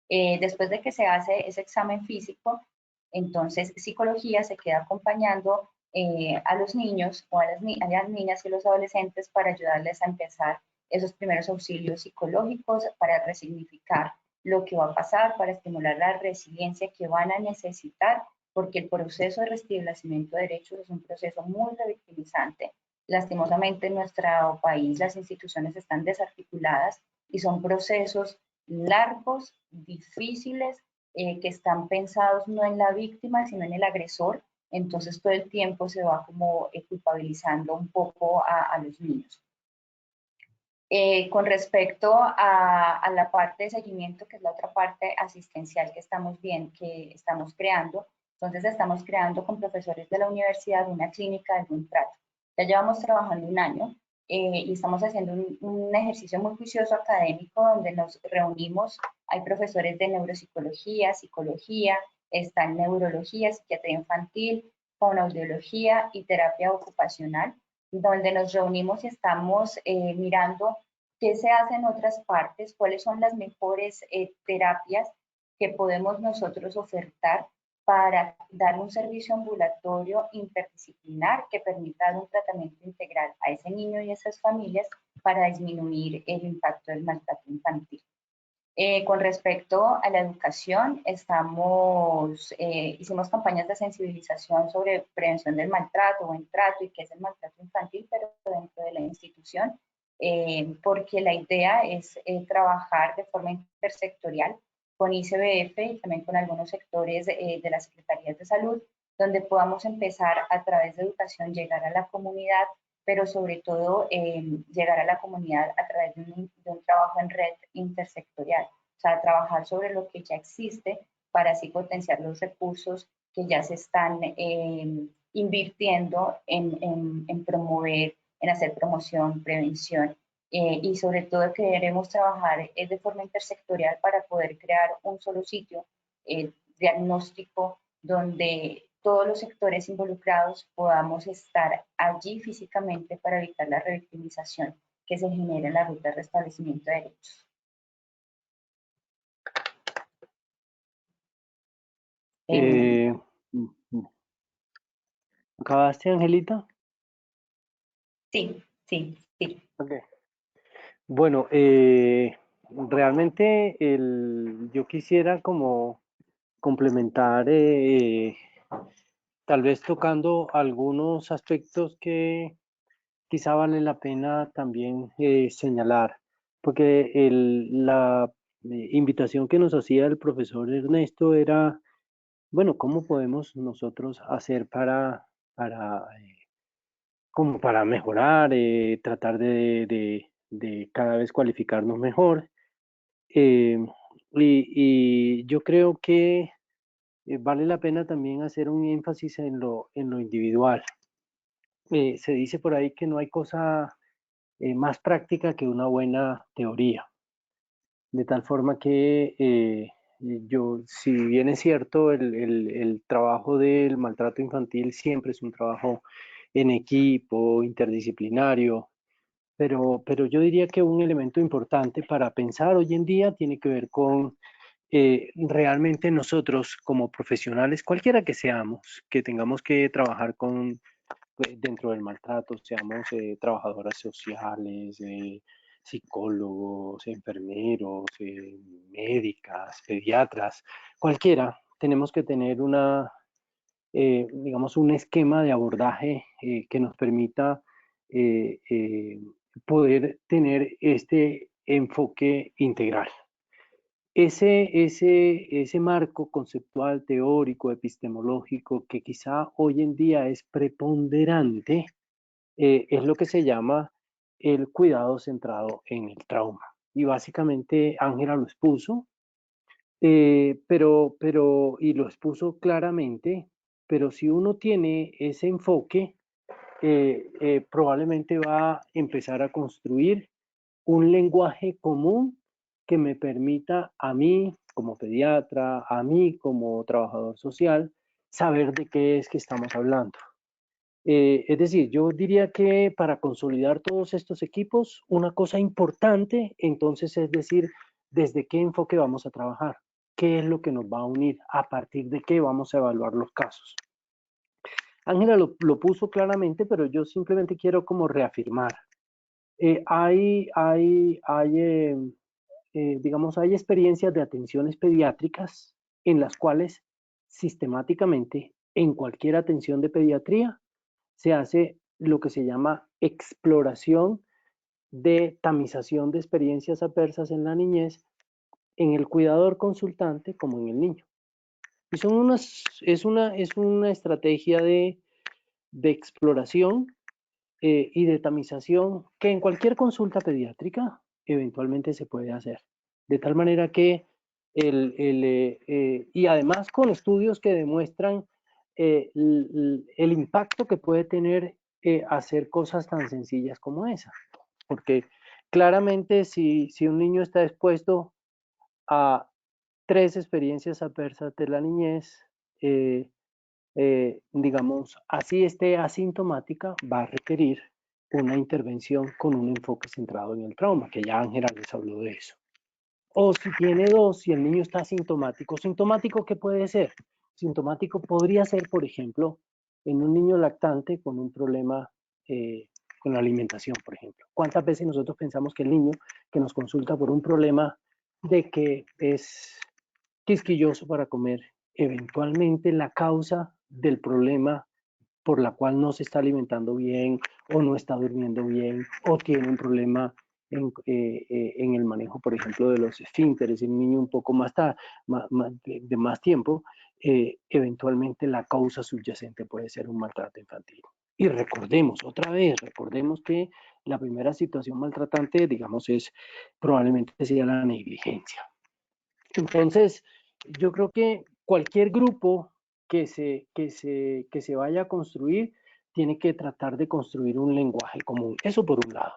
Después de que se hace ese examen físico, entonces psicología se queda acompañando a los niños o a las niñas y los adolescentes para ayudarles a empezar esos primeros auxilios psicológicos, para resignificar lo que va a pasar, para estimular la resiliencia que van a necesitar, porque el proceso de restablecimiento de derechos es un proceso muy revictimizante. Lastimosamente en nuestro país las instituciones están desarticuladas y son procesos largos, difíciles, que están pensados no en la víctima, sino en el agresor. Entonces todo el tiempo se va como culpabilizando un poco a los niños. Con respecto a la parte de seguimiento, que es la otra parte asistencial que estamos creando, entonces estamos creando con profesores de la universidad una clínica de buen trato. Ya llevamos trabajando un año y estamos haciendo un ejercicio muy juicioso académico donde nos reunimos. Hay profesores de neuropsicología, psicología, está en neurología, psiquiatría infantil, fonoaudiología y terapia ocupacional, donde nos reunimos y estamos mirando qué se hace en otras partes, cuáles son las mejores terapias que podemos nosotros ofertar para dar un servicio ambulatorio interdisciplinar que permita dar un tratamiento integral a ese niño y a esas familias para disminuir el impacto del maltrato infantil. Con respecto a la educación, hicimos campañas de sensibilización sobre prevención del maltrato, buen trato y qué es el maltrato infantil, pero dentro de la institución, porque la idea es trabajar de forma intersectorial con ICBF y también con algunos sectores de las secretarías de salud, donde podamos empezar a través de educación llegar a la comunidad, pero sobre todo llegar a la comunidad a través de un trabajo en red intersectorial, o sea, trabajar sobre lo que ya existe para así potenciar los recursos que ya se están invirtiendo en promover, en hacer promoción, prevención, y sobre todo queremos trabajar de forma intersectorial para poder crear un solo sitio diagnóstico donde todos los sectores involucrados podamos estar allí físicamente para evitar la revictimización que se genera en la ruta de restablecimiento de derechos.
¿Acabaste, Angelita?
Sí.
Okay. Bueno, realmente yo quisiera como complementar, tal vez tocando algunos aspectos que quizá vale la pena también señalar, porque la invitación que nos hacía el profesor Ernesto era, bueno, ¿cómo podemos nosotros hacer como para mejorar, tratar de cada vez cualificarnos mejor? Y yo creo que vale la pena también hacer un énfasis en lo individual. Se dice por ahí que no hay cosa más práctica que una buena teoría. De tal forma que si bien es cierto, el trabajo del maltrato infantil siempre es un trabajo en equipo, interdisciplinario, pero yo diría que un elemento importante para pensar hoy en día tiene que ver con realmente nosotros como profesionales, cualquiera que seamos, que tengamos que trabajar con, dentro del maltrato, seamos trabajadoras sociales, psicólogos, enfermeros, médicas, pediatras, cualquiera, tenemos que tener una, digamos, un esquema de abordaje que nos permita poder tener este enfoque integral. Ese marco conceptual, teórico, epistemológico, que quizá hoy en día es preponderante, es lo que se llama el cuidado centrado en el trauma. Y básicamente Ángela lo expuso, y lo expuso claramente, pero si uno tiene ese enfoque, probablemente va a empezar a construir un lenguaje común que me permita a mí como pediatra, a mí como trabajador social, saber de qué es que estamos hablando. Es decir, yo diría que para consolidar todos estos equipos, una cosa importante entonces es decir, desde qué enfoque vamos a trabajar, qué es lo que nos va a unir, a partir de qué vamos a evaluar los casos. Ángela lo puso claramente, pero yo simplemente quiero como reafirmar. Digamos, hay experiencias de atenciones pediátricas en las cuales sistemáticamente en cualquier atención de pediatría se hace lo que se llama exploración de tamización de experiencias adversas en la niñez, en el cuidador consultante como en el niño. Y es una estrategia de exploración y de tamización que en cualquier consulta pediátrica eventualmente se puede hacer. De tal manera que, y además con estudios que demuestran el impacto que puede tener hacer cosas tan sencillas como esa. Porque claramente si un niño está expuesto a 3 experiencias adversas de la niñez, digamos, así esté asintomática, va a requerir una intervención con un enfoque centrado en el trauma, que ya Ángela les habló de eso. O si tiene 2, si el niño está asintomático, ¿sintomático qué puede ser? Sintomático podría ser, por ejemplo, en un niño lactante con un problema con la alimentación, por ejemplo. ¿Cuántas veces nosotros pensamos que el niño que nos consulta por un problema de que es quisquilloso para comer, eventualmente la causa del problema por la cual no se está alimentando bien o no está durmiendo bien o tiene un problema en el manejo, por ejemplo, de los esfínteres, en un niño un poco de más tiempo, eventualmente la causa subyacente puede ser un maltrato infantil. Y recordemos, otra vez, recordemos que la primera situación maltratante, digamos, probablemente sea la negligencia. Entonces, yo creo que cualquier grupo que se vaya a construir tiene que tratar de construir un lenguaje común. Eso por un lado.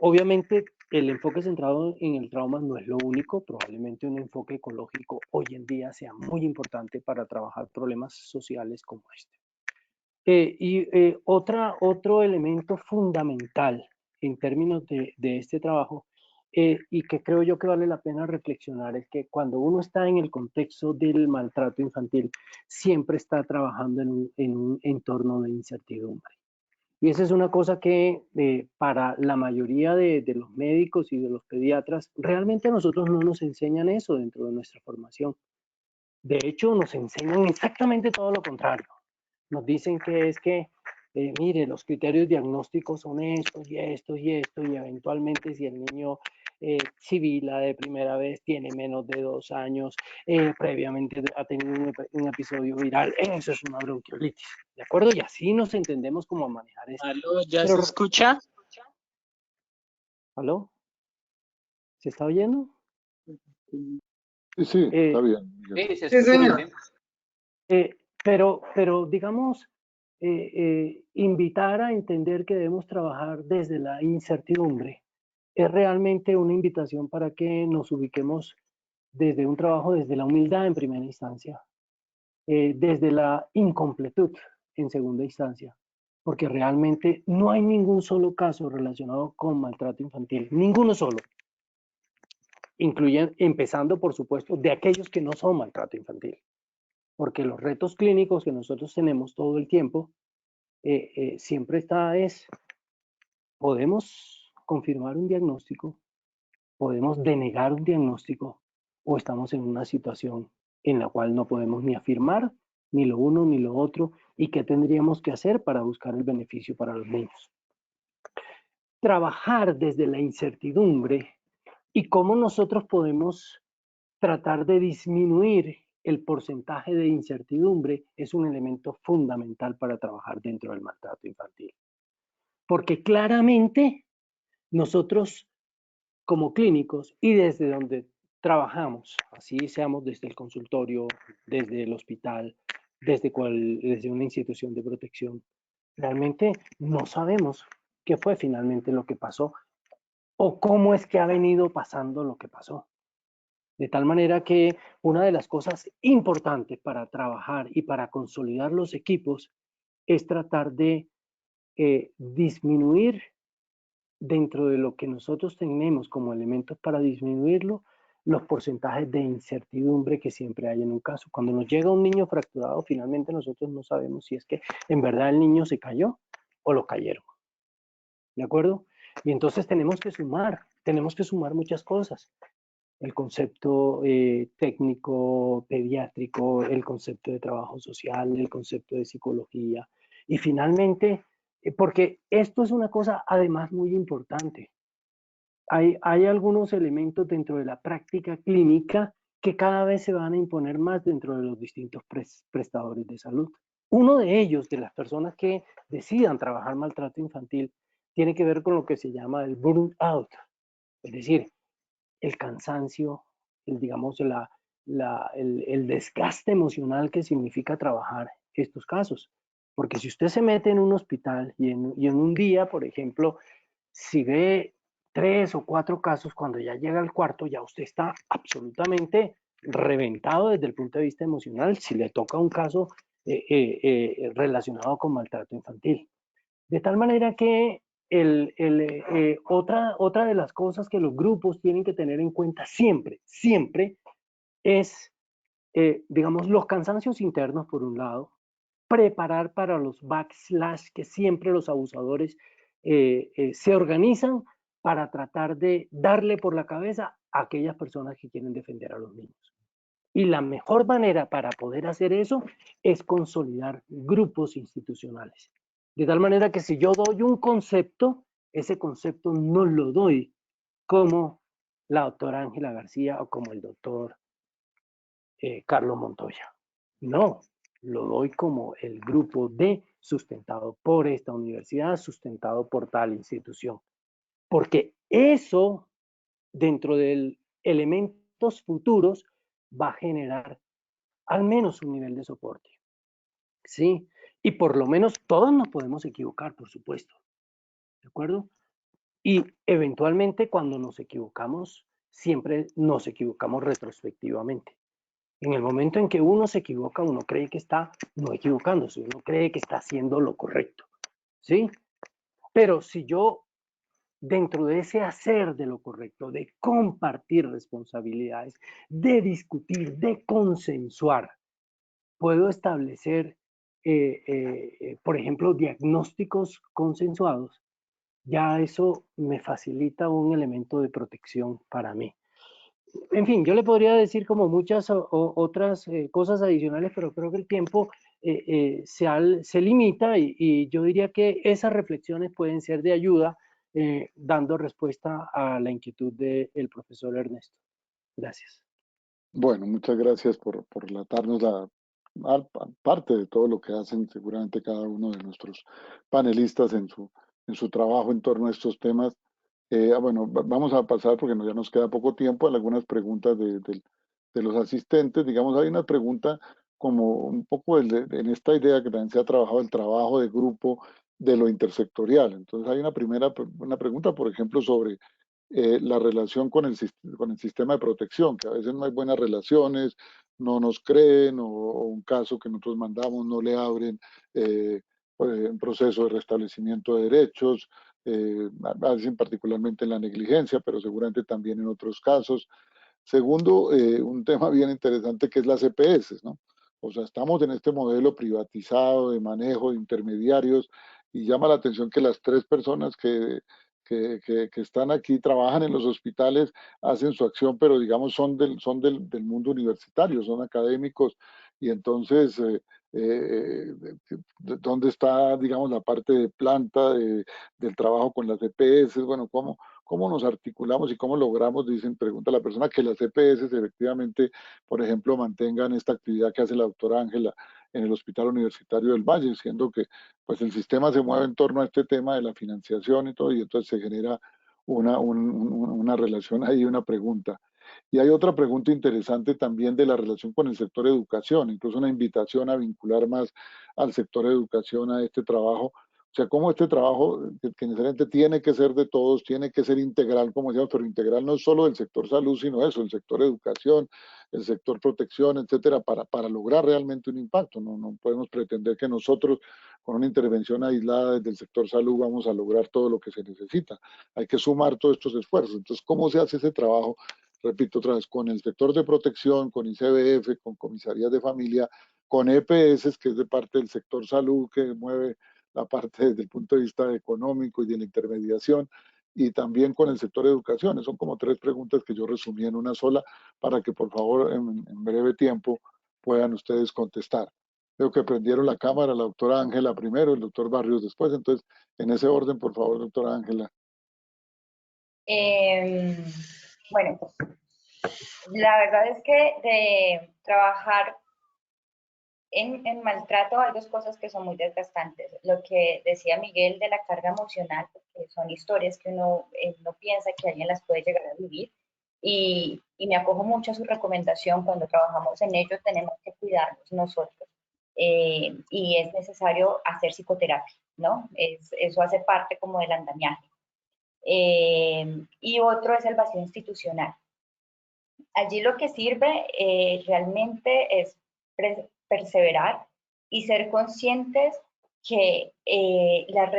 Obviamente, el enfoque centrado en el trauma no es lo único. Probablemente un enfoque ecológico hoy en día sea muy importante para trabajar problemas sociales como este. Otro elemento fundamental en términos de este trabajo y que creo yo que vale la pena reflexionar es que cuando uno está en el contexto del maltrato infantil, siempre está trabajando en un entorno de incertidumbre. Y esa es una cosa que para la mayoría de los médicos y de los pediatras, realmente a nosotros no nos enseñan eso dentro de nuestra formación. De hecho, nos enseñan exactamente todo lo contrario. Nos dicen que mire, los criterios diagnósticos son estos y estos y estos, y eventualmente si el niño civila de primera vez, tiene menos de 2 años, previamente ha tenido un episodio viral, eso es una bronquiolitis, ¿de acuerdo? Y así nos entendemos cómo manejar esto.
¿Aló? ¿Ya se escucha?
¿Aló? ¿Se está oyendo?
Sí, está bien.
Sí, se escucha bien.
Pero digamos, invitar a entender que debemos trabajar desde la incertidumbre es realmente una invitación para que nos ubiquemos desde un trabajo, desde la humildad en primera instancia, desde la incompletud en segunda instancia, porque realmente no hay ningún solo caso relacionado con maltrato infantil, ninguno solo, empezando por supuesto de aquellos que no son maltrato infantil, porque los retos clínicos que nosotros tenemos todo el tiempo, siempre podemos confirmar un diagnóstico, podemos denegar un diagnóstico, o estamos en una situación en la cual no podemos ni afirmar ni lo uno ni lo otro, y qué tendríamos que hacer para buscar el beneficio para los niños. Trabajar desde la incertidumbre y cómo nosotros podemos tratar de disminuir el porcentaje de incertidumbre es un elemento fundamental para trabajar dentro del maltrato infantil. Porque claramente nosotros como clínicos y desde donde trabajamos, así seamos desde el consultorio, desde el hospital, desde una institución de protección, realmente no sabemos qué fue finalmente lo que pasó o cómo es que ha venido pasando lo que pasó. De tal manera que una de las cosas importantes para trabajar y para consolidar los equipos es tratar de disminuir dentro de lo que nosotros tenemos como elementos para disminuirlo, los porcentajes de incertidumbre que siempre hay en un caso. Cuando nos llega un niño fracturado, finalmente nosotros no sabemos si es que en verdad el niño se cayó o lo cayeron. ¿De acuerdo? Y entonces tenemos que sumar muchas cosas. El concepto técnico, pediátrico, el concepto de trabajo social, el concepto de psicología. Y finalmente, porque esto es una cosa además muy importante. Hay algunos elementos dentro de la práctica clínica que cada vez se van a imponer más dentro de los distintos prestadores de salud. Uno de ellos, de las personas que decidan trabajar maltrato infantil, tiene que ver con lo que se llama el burnout, es decir, el cansancio, digamos, el desgaste emocional que significa trabajar estos casos. Porque si usted se mete en un hospital y en un día, por ejemplo, si ve 3 o 4 casos, cuando ya llega al cuarto, ya usted está absolutamente reventado desde el punto de vista emocional si le toca un caso relacionado con maltrato infantil. De tal manera que otra de las cosas que los grupos tienen que tener en cuenta siempre es, digamos, los cansancios internos por un lado, preparar para los backslash que siempre los abusadores se organizan para tratar de darle por la cabeza a aquellas personas que quieren defender a los niños. Y la mejor manera para poder hacer eso es consolidar grupos institucionales. De tal manera que si yo doy un concepto, ese concepto no lo doy como la doctora Ángela García o como el doctor Carlos Montoya. No, lo doy como el grupo D sustentado por esta universidad, sustentado por tal institución. Porque eso, dentro de elementos futuros, va a generar al menos un nivel de soporte. ¿Sí? Y por lo menos todos nos podemos equivocar, por supuesto. ¿De acuerdo? Y eventualmente cuando nos equivocamos, siempre nos equivocamos retrospectivamente. En el momento en que uno se equivoca, uno cree que está no equivocándose, uno cree que está haciendo lo correcto. ¿Sí? Pero si yo, dentro de ese hacer de lo correcto, de compartir responsabilidades, de discutir, de consensuar, puedo establecer, por ejemplo, diagnósticos consensuados, ya eso me facilita un elemento de protección para mí. En fin, yo le podría decir como muchas otras cosas adicionales, pero creo que el tiempo se limita y yo diría que esas reflexiones pueden ser de ayuda dando respuesta a la inquietud del profesor Ernesto. Gracias.
Bueno, muchas gracias por relatarnos parte de todo lo que hacen seguramente cada uno de nuestros panelistas en su trabajo en torno a estos temas. Bueno, vamos a pasar, porque ya nos queda poco tiempo, a algunas preguntas de los asistentes. Digamos, hay una pregunta como un poco en esta idea que también se ha trabajado, el trabajo de grupo de lo intersectorial. Entonces hay una pregunta, por ejemplo, sobre la relación con el sistema de protección, que a veces no hay buenas relaciones, no nos creen, o un caso que nosotros mandamos no le abren en proceso de restablecimiento de derechos, particularmente en la negligencia, pero seguramente también en otros casos. Segundo, un tema bien interesante que es las EPS, ¿no? O sea, estamos en este modelo privatizado de manejo de intermediarios y llama la atención que las tres personas que están aquí trabajan en los hospitales, hacen su acción, pero digamos del mundo universitario, son académicos y entonces eh, ¿dónde está, digamos, la parte de planta, del trabajo con las EPS? Bueno, ¿cómo nos articulamos y cómo logramos, pregunta la persona, que las EPS efectivamente, por ejemplo, mantengan esta actividad que hace la doctora Ángela en el Hospital Universitario del Valle, siendo que pues el sistema se mueve en torno a este tema de la financiación y todo, y entonces se genera una relación ahí, una pregunta. Y hay otra pregunta interesante también de la relación con el sector educación, incluso una invitación a vincular más al sector educación a este trabajo. O sea, cómo este trabajo, que necesariamente tiene que ser de todos, tiene que ser integral, como decíamos, pero integral no es solo del sector salud, sino eso, el sector educación, el sector protección, etcétera, para lograr realmente un impacto. No podemos pretender que nosotros, con una intervención aislada desde el sector salud, vamos a lograr todo lo que se necesita. Hay que sumar todos estos esfuerzos. Entonces, ¿cómo se hace ese trabajo? Repito otra vez, con el sector de protección, con ICBF, con comisarías de familia, con EPS, que es de parte del sector salud, que mueve la parte desde el punto de vista económico y de la intermediación, y también con el sector de educación. Son como tres preguntas que yo resumí en una sola para que por favor en breve tiempo puedan ustedes contestar. Creo que prendieron la cámara la doctora Ángela primero, el doctor Barrios después, entonces en ese orden, por favor, doctora Ángela.
Bueno, la verdad es que de trabajar en maltrato hay dos cosas que son muy desgastantes. Lo que decía Miguel de la carga emocional, porque son historias que uno no piensa que alguien las puede llegar a vivir. Y me acojo mucho a su recomendación, cuando trabajamos en ello tenemos que cuidarnos nosotros. Y es necesario hacer psicoterapia, ¿no? Eso hace parte como del andamiaje. Y otro es el vacío institucional. Allí lo que sirve realmente es perseverar y ser conscientes que la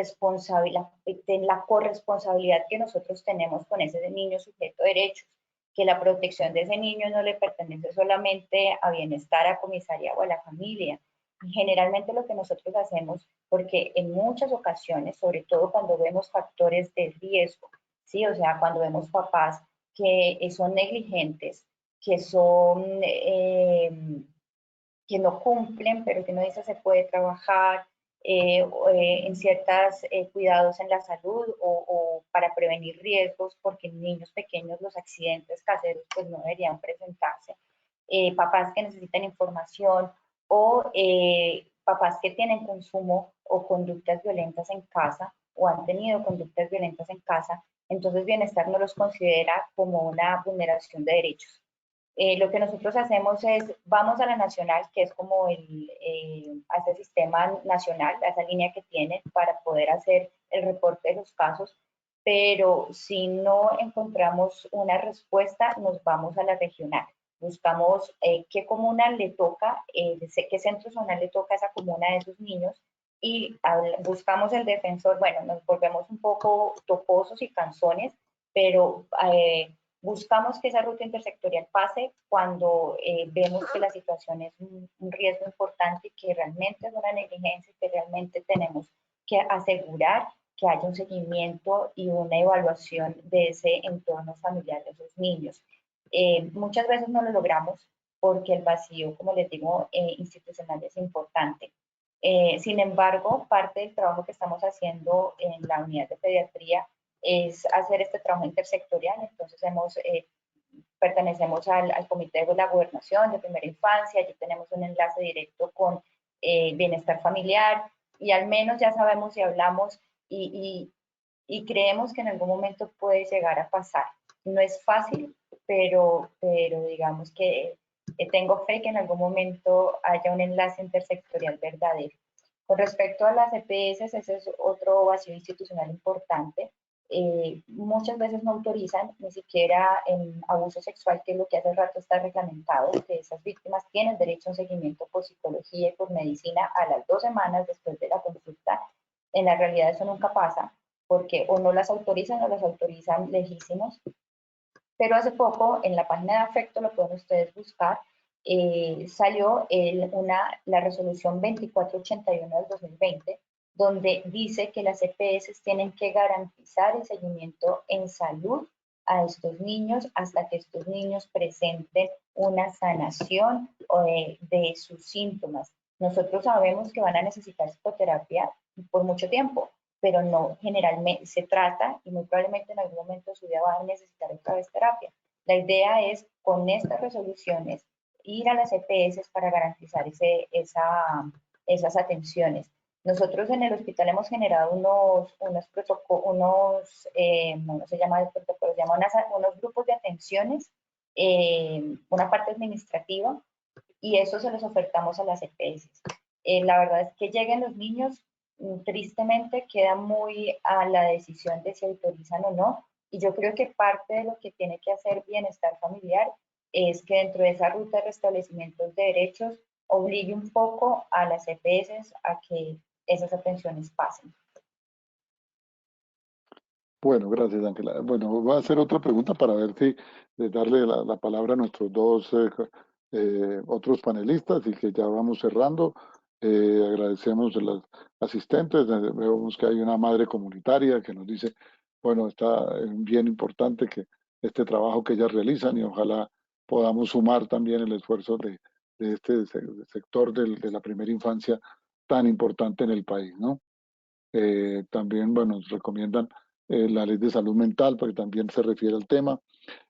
corresponsabilidad que nosotros tenemos con ese niño sujeto de derechos, que la protección de ese niño no le pertenece solamente a bienestar, a comisaría o a la familia. Y generalmente lo que nosotros hacemos, porque en muchas ocasiones, sobre todo cuando vemos factores de riesgo, ¿sí? O sea, cuando vemos papás que son negligentes, que que no cumplen, pero que no dice se puede trabajar en ciertos cuidados en la salud o para prevenir riesgos, porque en niños pequeños los accidentes caseros pues no deberían presentarse. Papás que necesitan información o papás que tienen consumo o conductas violentas en casa o han tenido conductas violentas en casa, entonces bienestar no los considera como una vulneración de derechos. Lo que nosotros hacemos es, vamos a la nacional, que es como a ese sistema nacional, a esa línea que tiene para poder hacer el reporte de los casos, pero si no encontramos una respuesta, nos vamos a la regional. Buscamos qué comuna le toca, qué centro zonal le toca a esa comuna de esos niños y buscamos el defensor. Bueno, nos volvemos un poco toposos y canzones, pero buscamos que esa ruta intersectorial pase cuando vemos que la situación es un riesgo importante y que realmente es una negligencia y que realmente tenemos que asegurar que haya un seguimiento y una evaluación de ese entorno familiar de esos niños. Muchas veces no lo logramos porque el vacío, como les digo, institucional es importante. Sin embargo, parte del trabajo que estamos haciendo en la unidad de pediatría es hacer este trabajo intersectorial. Entonces pertenecemos al Comité de la Gobernación de Primera Infancia, allí tenemos un enlace directo con Bienestar Familiar y al menos ya sabemos y hablamos y creemos que en algún momento puede llegar a pasar. No es fácil, pero digamos que tengo fe que en algún momento haya un enlace intersectorial verdadero. Con respecto a las EPS, ese es otro vacío institucional importante. muchas veces no autorizan ni siquiera en abuso sexual, que es lo que hace rato está reglamentado, que esas víctimas tienen derecho a un seguimiento por psicología y por medicina a las 2 semanas después de la consulta. En la realidad eso nunca pasa, porque o no las autorizan o las autorizan lejísimos. Pero hace poco, en la página de Afecto, lo pueden ustedes buscar, salió la resolución 2481 del 2020, donde dice que las EPS tienen que garantizar el seguimiento en salud a estos niños hasta que estos niños presenten una sanación de sus síntomas. Nosotros sabemos que van a necesitar psicoterapia por mucho tiempo, pero no generalmente se trata y muy probablemente en algún momento de su vida van a necesitar otra vez terapia. La idea es, con estas resoluciones, ir a las EPS para garantizar esas atenciones. Nosotros en el hospital hemos generado unos protocolos, no se llama protocolos, se llaman unos grupos de atenciones, una parte administrativa, y eso se los ofertamos a las EPS. La verdad es que lleguen los niños, tristemente queda muy a la decisión de si autorizan o no, y yo creo que parte de lo que tiene que hacer Bienestar Familiar es que dentro de esa ruta de restablecimientos de derechos obligue un poco a las EPS a que esas atenciones pasen.
Bueno, gracias, Ángela. Bueno, voy a hacer otra pregunta para ver si darle la palabra a nuestros dos otros panelistas y que ya vamos cerrando. Agradecemos a las asistentes. Vemos que hay una madre comunitaria que nos dice, bueno, está bien importante que este trabajo que ellas realizan y ojalá podamos sumar también el esfuerzo de este sector de la primera infancia tan importante en el país, ¿no? También, bueno, nos recomiendan la ley de salud mental, porque también se refiere al tema.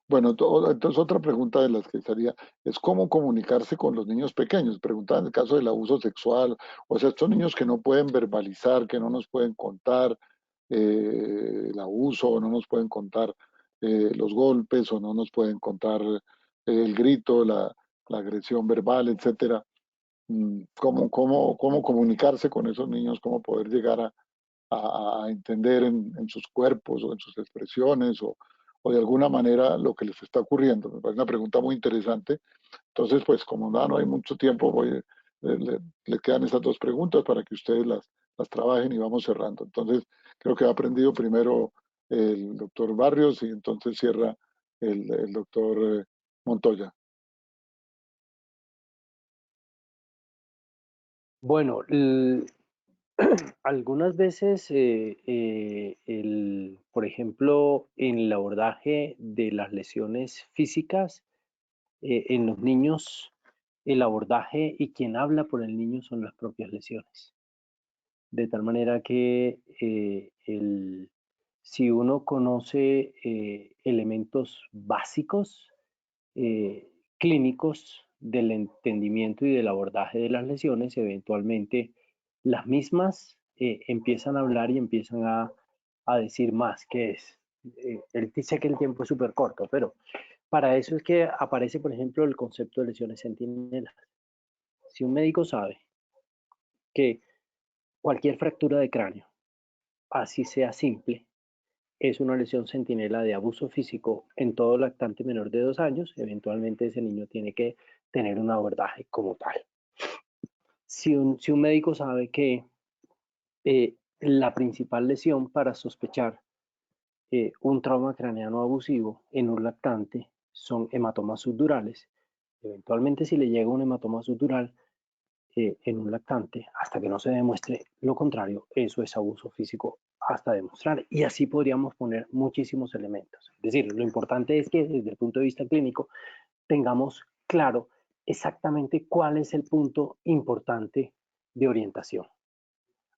Bueno, entonces otra pregunta de las que sería es cómo comunicarse con los niños pequeños. Preguntaba en el caso del abuso sexual, o sea, estos niños que no pueden verbalizar, que no nos pueden contar el abuso, o no nos pueden contar los golpes, o no nos pueden contar el grito, la agresión verbal, etcétera. ¿Cómo comunicarse con esos niños? ¿Cómo poder llegar a entender en sus cuerpos o en sus expresiones o de alguna manera lo que les está ocurriendo? Me parece una pregunta muy interesante. Entonces, pues como no hay mucho tiempo, le quedan estas dos preguntas para que ustedes las trabajen y vamos cerrando. Entonces, creo que ha aprendido primero el doctor Barrios y entonces cierra el doctor Montoya.
Bueno, algunas veces, por ejemplo, en el abordaje de las lesiones físicas, en los niños, el abordaje y quien habla por el niño son las propias lesiones. De tal manera que si uno conoce elementos básicos clínicos del entendimiento y del abordaje de las lesiones, eventualmente las mismas empiezan a hablar y empiezan a decir más, que es. Él dice que el tiempo es súper corto, pero para eso es que aparece, por ejemplo, el concepto de lesiones centinelas. Si un médico sabe que cualquier fractura de cráneo, así sea simple, es una lesión centinela de abuso físico en todo lactante menor de 2 años, eventualmente ese niño tiene que tener un abordaje como tal. Si un médico sabe que la principal lesión para sospechar un trauma craneano abusivo en un lactante son hematomas subdurales, eventualmente si le llega un hematoma subdural en un lactante, hasta que no se demuestre lo contrario, eso es abuso físico hasta demostrar. Y así podríamos poner muchísimos elementos. Es decir, lo importante es que desde el punto de vista clínico tengamos claro exactamente cuál es el punto importante de orientación.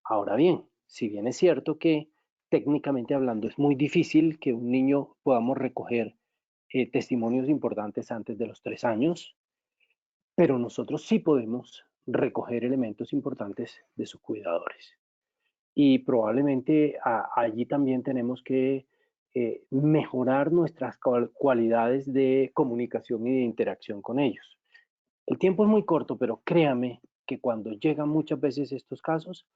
Ahora bien, si bien es cierto que técnicamente hablando es muy difícil que un niño podamos recoger testimonios importantes antes de los 3 años, pero nosotros sí podemos recoger elementos importantes de sus cuidadores. Y probablemente allí también tenemos que mejorar nuestras cualidades de comunicación y de interacción con ellos. El tiempo es muy corto, pero créame que cuando llegan muchas veces estos casos,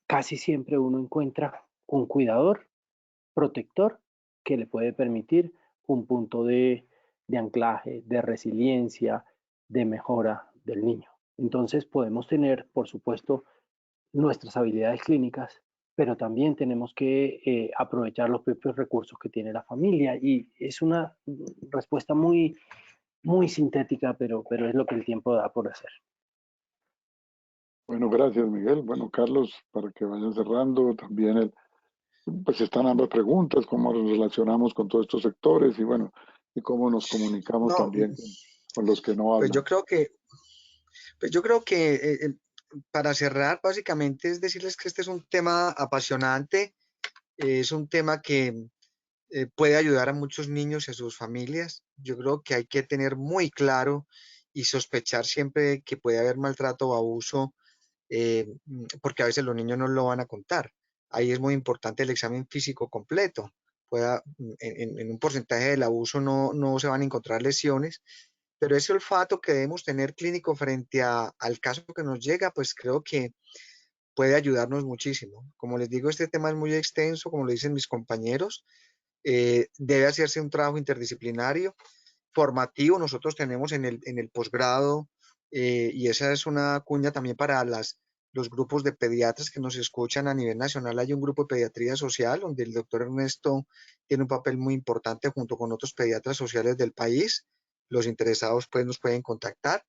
casi siempre uno encuentra un cuidador protector que le puede permitir un punto de anclaje, de resiliencia, de mejora del niño. Entonces podemos tener, por supuesto, nuestras habilidades clínicas, pero también tenemos que aprovechar los propios recursos que tiene la familia, y es una respuesta muy, muy sintética, pero es lo que el tiempo da por hacer.
Bueno, gracias, Miguel. Bueno, Carlos, para que vayan cerrando, también pues están ambas preguntas, cómo nos relacionamos con todos estos sectores y bueno, y cómo nos comunicamos
No,
también con los que no
pues
hablan.
yo creo que para cerrar, básicamente es decirles que este es un tema apasionante, es un tema que puede ayudar a muchos niños y a sus familias. Yo creo que hay que tener muy claro y sospechar siempre que puede haber maltrato o abuso, porque a veces los niños no lo van a contar. Ahí es muy importante el examen físico completo. En un porcentaje del abuso no se van a encontrar lesiones, pero ese olfato que debemos tener clínico frente al caso que nos llega, pues creo que puede ayudarnos muchísimo. Como les digo, este tema es muy extenso, como lo dicen mis compañeros. Debe hacerse un trabajo interdisciplinario, formativo. Nosotros tenemos en el posgrado, y esa es una cuña también para los grupos de pediatras que nos escuchan a nivel nacional. Hay un grupo de pediatría social donde el doctor Ernesto tiene un papel muy importante junto con otros pediatras sociales del país. Los interesados pues nos pueden contactar.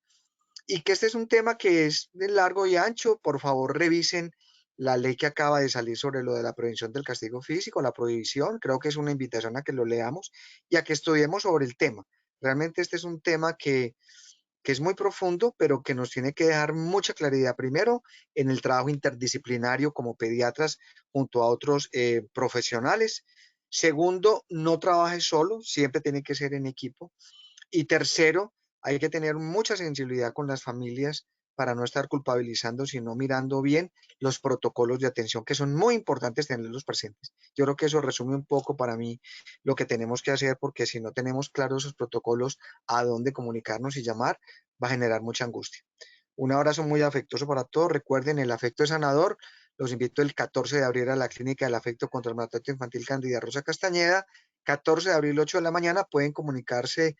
Y que este es un tema que es de largo y ancho. Por favor, revisen la ley que acaba de salir sobre lo de la prevención del castigo físico, la prohibición. Creo que es una invitación a que lo leamos y a que estudiemos sobre el tema. Realmente este es un tema que es muy profundo, pero que nos tiene que dejar mucha claridad. Primero, en el trabajo interdisciplinario como pediatras junto a otros profesionales. Segundo, no trabajes solo, siempre tiene que ser en equipo. Y tercero, hay que tener mucha sensibilidad con las familias para no estar culpabilizando, sino mirando bien los protocolos de atención, que son muy importantes tenerlos presentes. Yo creo que eso resume un poco para mí lo que tenemos que hacer, porque si no tenemos claros esos protocolos, a dónde comunicarnos y llamar, va a generar mucha angustia. Un abrazo muy afectuoso para todos. Recuerden, el afecto es sanador. Los invito el 14 de abril a la Clínica del Afecto contra el Maltrato Infantil Candida Rosa Castañeda. 14 de abril, 8 de la mañana. Pueden comunicarse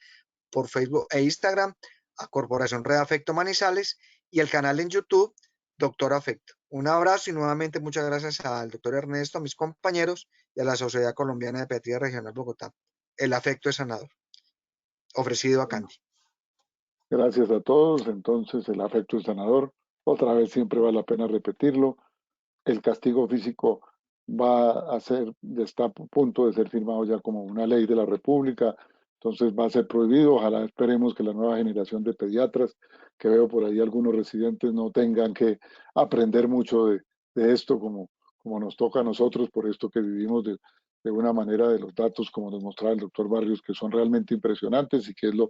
por Facebook e Instagram a Corporación Red Afecto Manizales y el canal en YouTube Doctor Afecto. Un abrazo y nuevamente muchas gracias al doctor Ernesto, a mis compañeros y a la Sociedad Colombiana de Pediatría Regional Bogotá. El afecto es sanador. Ofrecido a Candy.
Gracias a todos. Entonces, el afecto es sanador. Otra vez siempre vale la pena repetirlo. El castigo físico está a punto de ser firmado ya como una ley de la República, entonces va a ser prohibido. Ojalá esperemos que la nueva generación de pediatras, que veo por ahí algunos residentes, no tengan que aprender mucho de esto como nos toca a nosotros, por esto que vivimos de una manera de los datos, como nos mostraba el doctor Barrios, que son realmente impresionantes y que es lo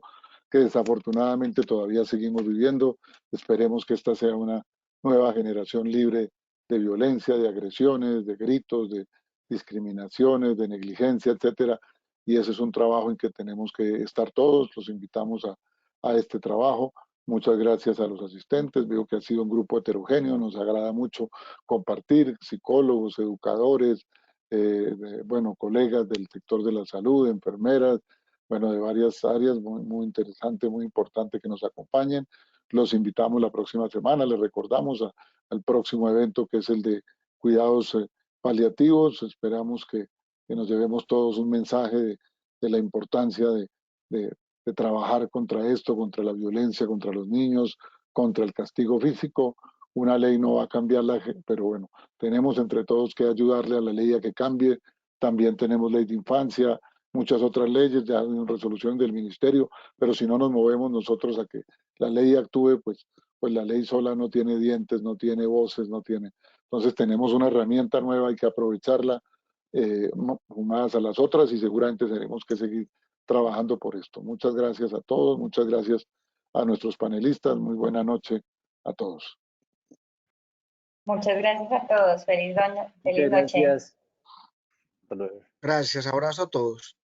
que desafortunadamente todavía seguimos viviendo. Esperemos que esta sea una nueva generación libre de violencia, de agresiones, de gritos, de discriminaciones, de negligencia, etcétera. Y ese es un trabajo en que tenemos que estar todos. Los invitamos a este trabajo. Muchas gracias a los asistentes. Veo que ha sido un grupo heterogéneo. Nos agrada mucho compartir, psicólogos, educadores, bueno, colegas del sector de la salud, enfermeras, bueno, de varias áreas, muy, muy interesante, muy importante que nos acompañen. Los invitamos la próxima semana. Les recordamos al próximo evento, que es el de cuidados paliativos. Esperamos que nos llevemos todos un mensaje de la importancia de trabajar contra esto, contra la violencia, contra los niños, contra el castigo físico. Una ley no va a cambiarla, pero bueno, tenemos entre todos que ayudarle a la ley a que cambie. También tenemos ley de infancia, muchas otras leyes ya en resolución del ministerio, pero si no nos movemos nosotros a que la ley actúe, pues la ley sola no tiene dientes, no tiene voces, no tiene. Entonces tenemos una herramienta nueva, hay que aprovecharla más a las otras y seguramente tenemos que seguir trabajando por esto. Muchas gracias a todos, muchas gracias a nuestros panelistas, muy buena noche a todos.
Muchas gracias a todos. Feliz noche.
Gracias. Hasta luego.
Gracias. Abrazo a todos.